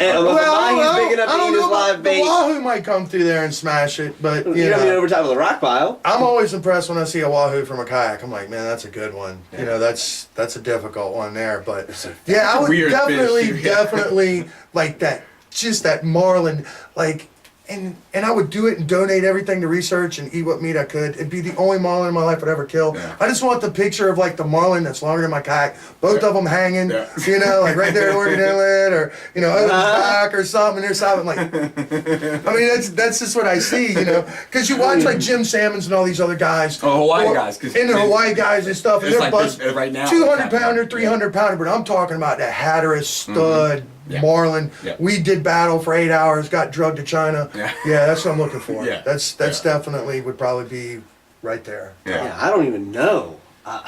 Speaker 2: And unless the mahi's big enough to eat his live
Speaker 3: The
Speaker 2: bait,
Speaker 3: wahoo might come through there and smash it, but
Speaker 2: you
Speaker 3: you
Speaker 2: don't need
Speaker 3: know.
Speaker 2: over top of the rock pile.
Speaker 3: I'm always impressed when I see a wahoo from a kayak. I'm like, man, that's a good one. You know, that's a difficult one there. But yeah, I would
Speaker 1: Weird
Speaker 3: definitely,
Speaker 1: fish.
Speaker 3: definitely like that. Just that marlin, like, and I would do it and donate everything to research and eat what meat I could. It'd be the only marlin in my life I'd ever kill.
Speaker 1: Yeah.
Speaker 3: I just want the picture of like the marlin that's longer than my kayak, both of them hanging,
Speaker 1: Yeah.
Speaker 3: you know, like right there at Oregon Inlet, or you know, over his back or something. There's something like, I mean, that's just what I see, you know, because you watch like Jim Salmons and all these other guys,
Speaker 1: Oh, Hawaii guys, 'cause
Speaker 3: and the
Speaker 1: they-
Speaker 3: Hawaii guys and stuff, and
Speaker 1: it's
Speaker 3: they're
Speaker 1: like
Speaker 3: bust
Speaker 1: this, right now,
Speaker 3: 200
Speaker 1: it's
Speaker 3: pounder,
Speaker 1: happening.
Speaker 3: 300 pounder, but I'm talking about that Hatteras stud.
Speaker 1: Yeah.
Speaker 3: Marlin,
Speaker 1: Yeah.
Speaker 3: we did battle for 8 hours, got drugged to China.
Speaker 1: Yeah.
Speaker 3: That's what I'm looking for.
Speaker 1: Yeah.
Speaker 3: That's
Speaker 1: Yeah.
Speaker 3: definitely would probably be right there.
Speaker 1: Yeah.
Speaker 2: Yeah, I don't even know. I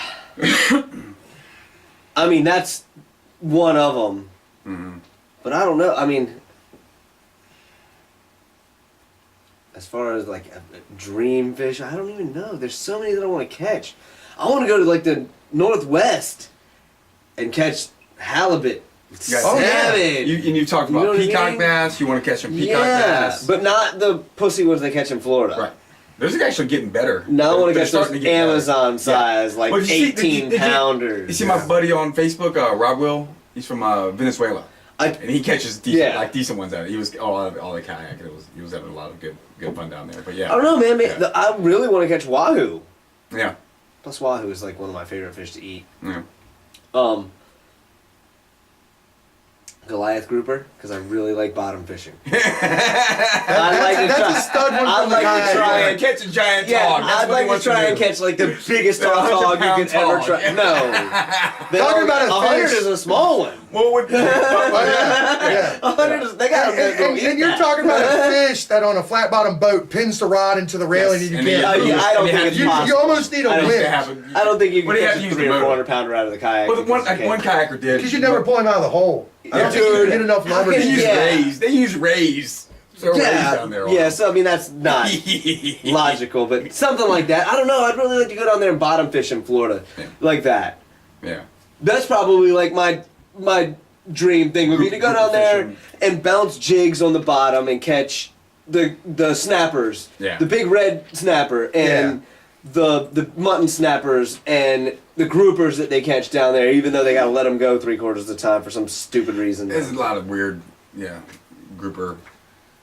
Speaker 2: mean, that's one of them.
Speaker 1: Mm-hmm.
Speaker 2: But I don't know. I mean, as far as like a dream fish, I don't even know. There's so many that I want to catch. I want to go to like the Northwest and catch halibut,
Speaker 1: Yeah.
Speaker 3: Oh, yeah.
Speaker 2: salmon.
Speaker 1: You talked
Speaker 2: You know
Speaker 1: about
Speaker 2: what I
Speaker 1: peacock
Speaker 2: mean?
Speaker 1: bass. You want to catch some peacock
Speaker 2: yeah,
Speaker 1: bass.
Speaker 2: but not the pussy ones they catch in Florida.
Speaker 1: Right. Those are actually getting better.
Speaker 2: Now I want to
Speaker 1: They're
Speaker 2: catch those
Speaker 1: starting to get better.
Speaker 2: Amazon size, like
Speaker 1: Well, did you see-
Speaker 2: 18
Speaker 1: did you-
Speaker 2: pounders.
Speaker 1: You see my buddy on Facebook, Rob Will? He's from Venezuela.
Speaker 2: I-
Speaker 1: And he catches decent,
Speaker 2: Yeah.
Speaker 1: like decent ones out of it. He was all the kayak. And he was having a lot of good fun down there. But yeah.
Speaker 2: I don't know, man.
Speaker 1: Yeah.
Speaker 2: I really want to catch wahoo.
Speaker 1: Yeah.
Speaker 2: Plus, wahoo is like one of my favorite fish to eat.
Speaker 1: Yeah.
Speaker 2: Goliath grouper, because I really like bottom fishing.
Speaker 3: That's
Speaker 2: try.
Speaker 3: a stud one
Speaker 2: I'd
Speaker 3: from the
Speaker 2: like to
Speaker 3: kayak.
Speaker 2: try
Speaker 1: Yeah,
Speaker 2: and
Speaker 1: catch a giant
Speaker 2: Yeah,
Speaker 1: hog. That's
Speaker 2: I'd
Speaker 1: what he
Speaker 2: like to
Speaker 1: wants
Speaker 2: try
Speaker 1: do.
Speaker 2: and catch like the biggest
Speaker 1: The
Speaker 2: hog you
Speaker 1: 100-pound
Speaker 2: could ever
Speaker 1: hog.
Speaker 2: try. No,
Speaker 3: Talking about a
Speaker 2: 100
Speaker 3: fish.
Speaker 2: is a small one.
Speaker 1: What would?
Speaker 3: Yeah.
Speaker 2: 100 is they got
Speaker 3: And you're talking about a fish that on a flat bottom boat pins the rod into the railing
Speaker 1: Yes,
Speaker 3: and you
Speaker 1: and
Speaker 3: can't.
Speaker 1: he-
Speaker 2: I don't
Speaker 1: and he
Speaker 2: think
Speaker 1: had
Speaker 2: it's
Speaker 1: to
Speaker 3: You,
Speaker 1: use-
Speaker 2: possible.
Speaker 3: you almost need a
Speaker 2: I don't
Speaker 3: winch.
Speaker 2: I don't think you
Speaker 1: What
Speaker 2: can
Speaker 1: do you have
Speaker 2: catch
Speaker 1: to
Speaker 2: a
Speaker 1: use
Speaker 2: 300
Speaker 1: the
Speaker 2: or
Speaker 1: motor?
Speaker 2: 400 pounder out of the kayak.
Speaker 1: Well,
Speaker 2: because you
Speaker 1: one
Speaker 2: can't.
Speaker 1: kayaker did.
Speaker 3: Because you never pull him out of the hole. I don't think
Speaker 2: Dude,
Speaker 3: you get enough leverage.
Speaker 1: They use
Speaker 2: Yeah.
Speaker 1: rays. They use rays. Throw rays down there. on
Speaker 2: Yeah,
Speaker 1: them.
Speaker 2: so I mean that's not logical, but something like that. I don't know. I'd really like to go down there and bottom fish in Florida,
Speaker 1: Yeah.
Speaker 2: like that.
Speaker 1: Yeah.
Speaker 2: That's probably like my dream thing would be to go down there and bounce jigs on the bottom and catch the snappers,
Speaker 1: Yeah.
Speaker 2: the big red snapper and the mutton snappers and the groupers that they catch down there, even though they gotta let them go 3/4 of the time for some stupid reason.
Speaker 1: There's a lot of weird, grouper.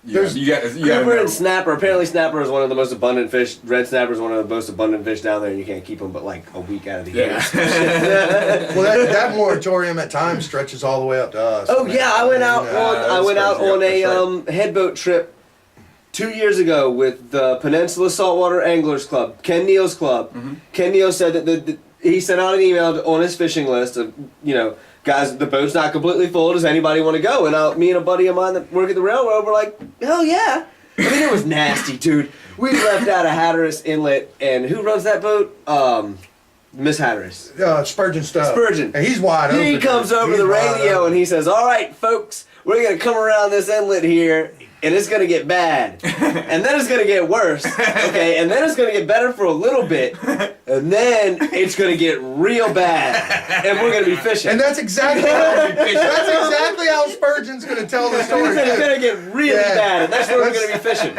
Speaker 3: There's-
Speaker 1: You gotta
Speaker 2: Grouper
Speaker 1: know.
Speaker 2: and snapper. Apparently, snapper is one of the most abundant fish. Red snapper is one of the most abundant fish down there, and you can't keep them but like a week out of the year.
Speaker 1: Yeah.
Speaker 3: Well, that moratorium at times stretches all the way up to us.
Speaker 2: Oh yeah, I went out
Speaker 3: Yeah.
Speaker 2: on I went out
Speaker 1: crazy.
Speaker 2: on
Speaker 1: That's
Speaker 2: a headboat trip 2 years ago with the Peninsula Saltwater Anglers Club, Ken Neal's club. Ken Neal said that he sent out an email on his fishing list of guys, the boat's not completely full. Does anybody want to go? And me and a buddy of mine that work at the railroad were like, hell yeah. I mean, it was nasty, dude. We left out of Hatteras Inlet, and who runs that boat? Miss Hatteras.
Speaker 3: Spurgeon stuff.
Speaker 2: Spurgeon.
Speaker 3: And he's wide open.
Speaker 2: He comes over
Speaker 3: He's
Speaker 2: the
Speaker 3: wide
Speaker 2: radio
Speaker 3: open.
Speaker 2: and he says, "All right, folks, we're gonna come around this inlet here, and it's gonna get bad, and then it's gonna get worse, okay, and then it's gonna get better for a little bit, and then it's gonna get real bad, and we're gonna be fishing."
Speaker 3: And that's exactly how Spurgeon's going to tell the
Speaker 2: He
Speaker 3: story.
Speaker 2: said it's gonna get really
Speaker 3: Yeah.
Speaker 2: bad, and that's where we're gonna be fishing.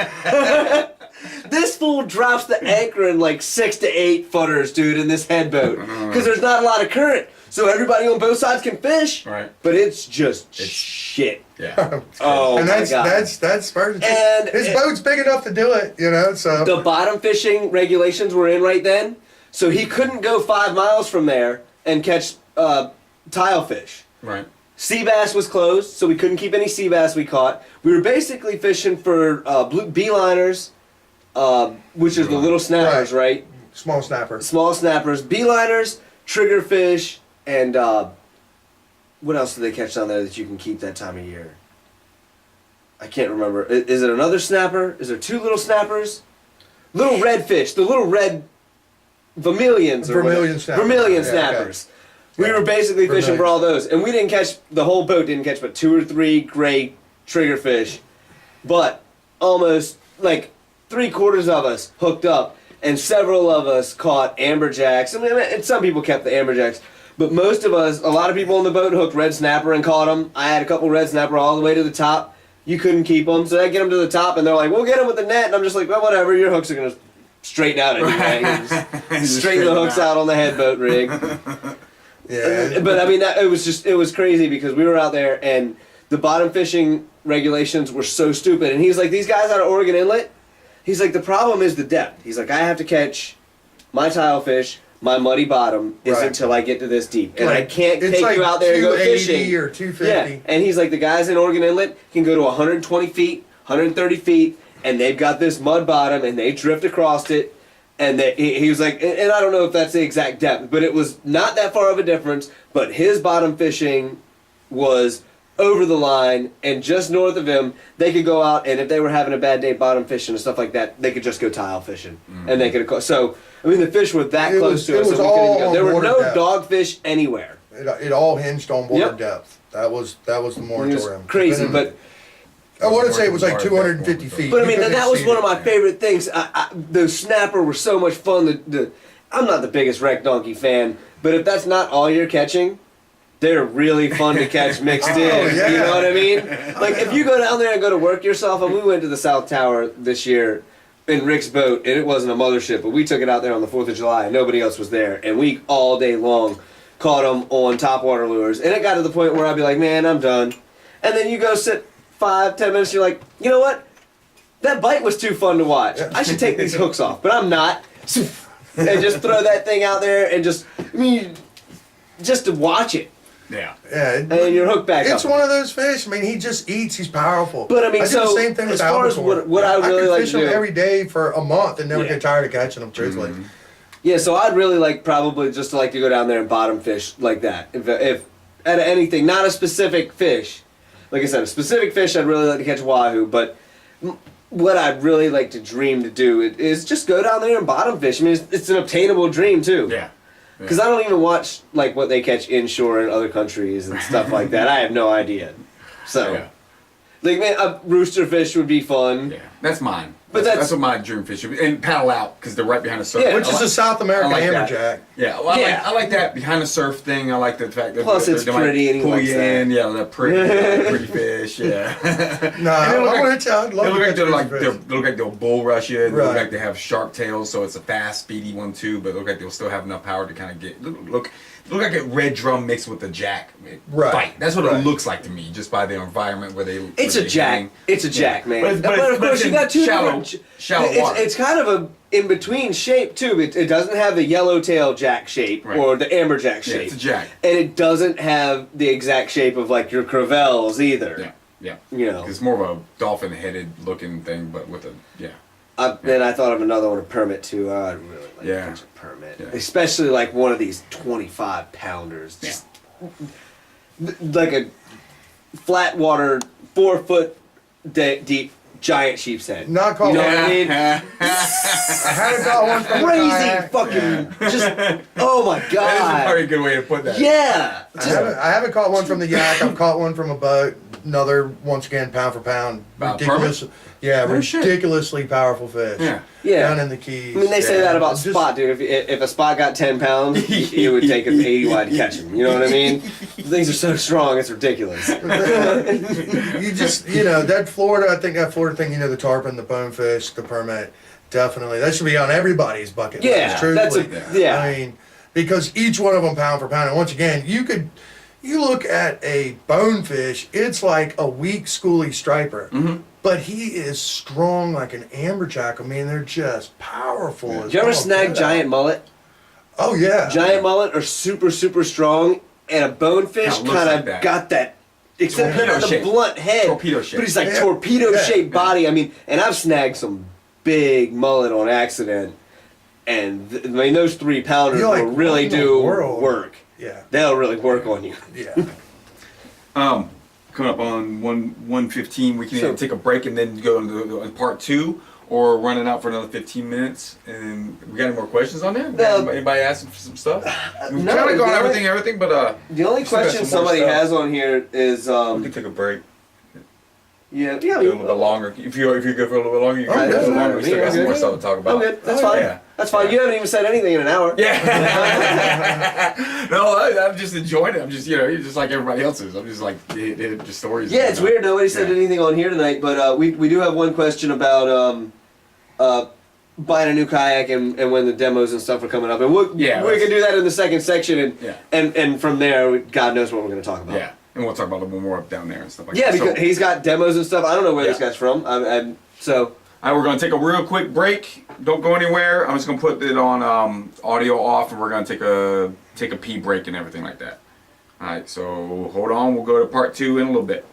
Speaker 2: This fool drops the anchor in like 6 to 8 footers, dude, in this headboat, because there's not a lot of current. so everybody on both sides can fish.
Speaker 1: Right.
Speaker 2: But it's just shit.
Speaker 1: Yeah.
Speaker 2: Oh
Speaker 3: And
Speaker 2: my God.
Speaker 3: that's Spurs.
Speaker 2: And
Speaker 3: His boat's big enough to do it, you know. So
Speaker 2: the bottom fishing regulations were in right then, so he couldn't go 5 miles from there and catch tile fish.
Speaker 1: Right.
Speaker 2: Sea bass was closed, so we couldn't keep any sea bass we caught. We were basically fishing for blue beeliners, which is the little snappers, right?
Speaker 3: small snapper.
Speaker 2: Small snappers, beeliners, triggerfish, and what else do they catch down there that you can keep that time of year? I can't remember. Is it another snapper? Is there 2 little snappers? Little red fish, the little red vermilions.
Speaker 3: Vermilion snapper.
Speaker 2: Vermilion
Speaker 3: Yeah,
Speaker 2: snappers.
Speaker 3: okay.
Speaker 2: We were basically fishing
Speaker 3: Vermilion.
Speaker 2: for all those. And we didn't catch, the whole boat didn't catch but 2 or 3 great triggerfish. But almost like 3/4 of us hooked up. And several of us caught amberjacks. I mean, and some people kept the amberjacks. But most of us, a lot of people on the boat hooked red snapper and caught them. I had a couple red snapper all the way to the top. You couldn't keep them. So I get them to the top and they're like, we'll get them with the net. And I'm just like, well, whatever. Your hooks are going to straighten out anyway. Just straighten the hooks out on the headboat rig.
Speaker 3: Yeah.
Speaker 2: But I mean, it was crazy because we were out there and the bottom fishing regulations were so stupid. And he's like, these guys out of Oregon Inlet, he's like, the problem is the depth. He's like, I have to catch my tile fish, my muddy bottom is
Speaker 3: Right.
Speaker 2: until I get to this deep. And I
Speaker 3: Like,
Speaker 2: can't
Speaker 3: it's
Speaker 2: take
Speaker 3: like
Speaker 2: you out there and go
Speaker 3: 280
Speaker 2: fishing.
Speaker 3: or 250.
Speaker 2: Yeah, and he's like, the guys in Oregon Inlet can go to 120 feet, 130 feet, and they've got this mud bottom, and they drift across it. And he was like, and I don't know if that's the exact depth, but it was not that far of a difference. But his bottom fishing was over the line, and just north of him, they could go out, and if they were having a bad day bottom fishing and stuff like that, they could just go tile fishing, and they could. So I mean, the fish were that
Speaker 3: It
Speaker 2: close
Speaker 3: was-
Speaker 2: to
Speaker 3: it
Speaker 2: us,
Speaker 3: was
Speaker 2: that we couldn't
Speaker 3: all
Speaker 2: even go.
Speaker 3: on
Speaker 2: There were
Speaker 3: water
Speaker 2: no
Speaker 3: depth.
Speaker 2: dogfish anywhere.
Speaker 3: It all hinged on water
Speaker 2: Yep.
Speaker 3: depth. That was the
Speaker 2: It was
Speaker 3: moratorium.
Speaker 2: crazy,
Speaker 3: Depending-
Speaker 2: but.
Speaker 3: I want to say it was like 250 feet.
Speaker 2: But I
Speaker 3: You
Speaker 2: mean,
Speaker 3: couldn't
Speaker 2: that was
Speaker 3: exceed
Speaker 2: one of
Speaker 3: it.
Speaker 2: my favorite things. Those snapper were so much fun. I'm not the biggest wreck donkey fan, but if that's not all you're catching, they're really fun to catch mixed in.
Speaker 3: yeah.
Speaker 2: You know what I mean? Like if you go down there and go to work yourself, and we went to the South Tower this year in Rick's boat, and it wasn't a mothership, but we took it out there on the 4th of July, and nobody else was there, and we all day long caught them on topwater lures, and it got to the point where I'd be like, man, I'm done. And then you go sit 5-10 minutes, you're like, you know what? That bite was too fun to watch. I should take these hooks off, but I'm not. And just throw that thing out there and just to watch it.
Speaker 1: Yeah.
Speaker 3: Yeah,
Speaker 2: And then you're hooked back
Speaker 3: it's
Speaker 2: up.
Speaker 3: one of those fish. I mean, he just eats. He's powerful.
Speaker 2: But I mean,
Speaker 3: do
Speaker 2: so,
Speaker 3: the same thing
Speaker 2: as
Speaker 3: with
Speaker 2: far as
Speaker 3: albacore.
Speaker 2: what I really
Speaker 3: could
Speaker 2: like
Speaker 3: fish
Speaker 2: to
Speaker 3: them
Speaker 2: do-
Speaker 3: every day for a month and never
Speaker 2: Yeah.
Speaker 3: get tired of catching them. Truthfully,
Speaker 2: Yeah, so I'd really like probably just to like to go down there and bottom fish like that. If at anything, not a specific fish. Like I said, a specific fish I'd really like to catch wahoo, but what I'd really like to dream to do is just go down there and bottom fish. I mean, it's an obtainable dream too.
Speaker 1: Yeah.
Speaker 2: Because I don't even watch like what they catch inshore in other countries and stuff like that. I have no idea. So,
Speaker 1: Yeah.
Speaker 2: like, man, a rooster fish would be fun.
Speaker 1: Yeah. That's mine.
Speaker 2: But
Speaker 1: That's what my dream fish should be. And paddle out because they're right behind the surf.
Speaker 2: Yeah.
Speaker 3: which is a South American
Speaker 1: I like that.
Speaker 3: amberjack.
Speaker 1: Yeah, well,
Speaker 2: Yeah.
Speaker 1: I like that behind the surf thing. I like the fact that
Speaker 2: Plus
Speaker 1: they
Speaker 2: it's
Speaker 1: might
Speaker 2: pretty and he
Speaker 1: pull
Speaker 2: likes
Speaker 1: you
Speaker 2: that.
Speaker 1: in. Yeah, that pretty fish. Yeah.
Speaker 3: No,
Speaker 1: And they look
Speaker 3: I'm
Speaker 1: like-
Speaker 3: with you. I'd love
Speaker 1: They look
Speaker 3: to
Speaker 1: like
Speaker 3: catch
Speaker 1: they're
Speaker 3: these
Speaker 1: like
Speaker 3: fish.
Speaker 1: they look like they'll bull rush you. And They look
Speaker 3: Right.
Speaker 1: like they have sharp tails, so it's a fast, speedy one too. But look like they'll still have enough power to kind of get look like a red drum mixed with a jack
Speaker 3: Right.
Speaker 1: fight. That's what
Speaker 3: Right.
Speaker 1: it looks like to me, just by the environment where they.
Speaker 2: It's
Speaker 1: where
Speaker 2: a
Speaker 1: they
Speaker 2: jack.
Speaker 1: hang.
Speaker 2: It's a jack, man.
Speaker 1: But
Speaker 2: But,
Speaker 1: it's-
Speaker 2: of
Speaker 1: but
Speaker 2: course,
Speaker 1: it's
Speaker 2: you
Speaker 1: in
Speaker 2: got two
Speaker 1: shallow-
Speaker 2: different.
Speaker 1: shallow water.
Speaker 2: It's kind of a in between shape too. It doesn't have the yellowtail jack shape
Speaker 1: Right.
Speaker 2: or the amberjack
Speaker 1: Yeah,
Speaker 2: shape.
Speaker 1: it's a jack.
Speaker 2: And it doesn't have the exact shape of like your crevalles either.
Speaker 1: Yeah.
Speaker 2: You know.
Speaker 1: It's more of a dolphin-headed looking thing, but with a
Speaker 2: Then I thought of another one, a permit too. I'd really like
Speaker 1: Yeah.
Speaker 2: to catch a permit,
Speaker 1: Yeah.
Speaker 2: especially like one of these 25 pounders, just like a flat water 4 foot deep giant sheep's head.
Speaker 3: Not called
Speaker 2: You know what I
Speaker 3: one.
Speaker 2: mean?
Speaker 3: I haven't got one from the
Speaker 2: Crazy
Speaker 3: kayak.
Speaker 2: fucking just oh my
Speaker 1: That is a
Speaker 2: god.
Speaker 1: very good way to put that.
Speaker 2: Yeah.
Speaker 3: I haven't caught one from the yak. I've caught one from a boat. Another, once again, pound for pound,
Speaker 1: Permit? Oh, shit.
Speaker 3: ridiculously powerful fish.
Speaker 1: Yeah.
Speaker 2: Yeah.
Speaker 3: Down in the Keys.
Speaker 2: I mean, they say
Speaker 1: Yeah.
Speaker 2: that about
Speaker 3: Just-
Speaker 2: spot, dude. If a spot got 10 pounds, it would take an 80 wide to catch him. You know what I mean? Things are so strong, it's ridiculous.
Speaker 3: You just, that Florida, I think that Florida thing, the tarpon, the bonefish, the permit, definitely. That should be on everybody's bucket
Speaker 2: Yeah,
Speaker 3: list, truthfully.
Speaker 2: yeah.
Speaker 3: I mean, because each one of them pound for pound. And once again, you look at a bonefish, it's like a weak schoolie striper. But he is strong like an amberjack. I mean, they're just powerful.
Speaker 2: Did you ever snag giant mullet?
Speaker 3: Oh yeah.
Speaker 2: Giant mullet are super, super strong, and a bonefish
Speaker 1: Kinda looks
Speaker 2: kind
Speaker 1: like
Speaker 2: of
Speaker 1: that.
Speaker 2: got that. Except for
Speaker 1: Torpedo
Speaker 2: the
Speaker 1: shape.
Speaker 2: blunt head.
Speaker 1: Torpedo shape.
Speaker 2: But he's like
Speaker 3: Yeah.
Speaker 2: torpedo-shaped
Speaker 3: Yeah.
Speaker 2: body. I mean, and I've snagged some big mullet on accident, and I mean those 3-pounders
Speaker 3: You're like,
Speaker 2: will really
Speaker 3: what in the
Speaker 2: do
Speaker 3: world?
Speaker 2: work.
Speaker 3: Yeah.
Speaker 2: They'll really work on you.
Speaker 3: Yeah.
Speaker 1: Coming up on 1:15, we can
Speaker 2: So-
Speaker 1: either take a break and then go into part 2, or run it out for another 15 minutes. And we got any more questions on there? Anybody asking for some stuff? We've
Speaker 2: no,
Speaker 1: kind of gone
Speaker 2: the only-
Speaker 1: everything, but
Speaker 2: The only
Speaker 1: still got
Speaker 2: question
Speaker 1: some more
Speaker 2: somebody
Speaker 1: stuff.
Speaker 2: has on here is
Speaker 1: We can take a break.
Speaker 2: yeah,
Speaker 1: Go a little bit longer. If you go for a little bit longer, you can
Speaker 3: Oh,
Speaker 1: go a little
Speaker 3: yeah.
Speaker 1: longer. We still got some
Speaker 2: Yeah.
Speaker 1: more stuff to talk about.
Speaker 2: I'm good. That's
Speaker 3: Oh,
Speaker 2: fine.
Speaker 1: yeah.
Speaker 2: That's fine. You haven't even said anything in an hour.
Speaker 1: Yeah. No, I'm just enjoying it. I'm just, just like everybody else is. I'm just like, just stories.
Speaker 2: Yeah, it's weird. Nobody said
Speaker 1: Yeah.
Speaker 2: anything on here tonight, but we do have one question about buying a new kayak and when the demos and stuff are coming up, and we can do that in the second section, and from there, God knows what we're going to talk about.
Speaker 1: Yeah, and we'll talk about a little more up down there and stuff like
Speaker 2: Yeah,
Speaker 1: that.
Speaker 2: because he's got demos and stuff. I don't know where this
Speaker 1: Yeah.
Speaker 2: guy's from. So.
Speaker 1: All right, we're going to take a real quick break. Don't go anywhere. I'm just going to put it on audio off, and we're going to take a pee break and everything like that. All right, so hold on. We'll go to part 2 in a little bit.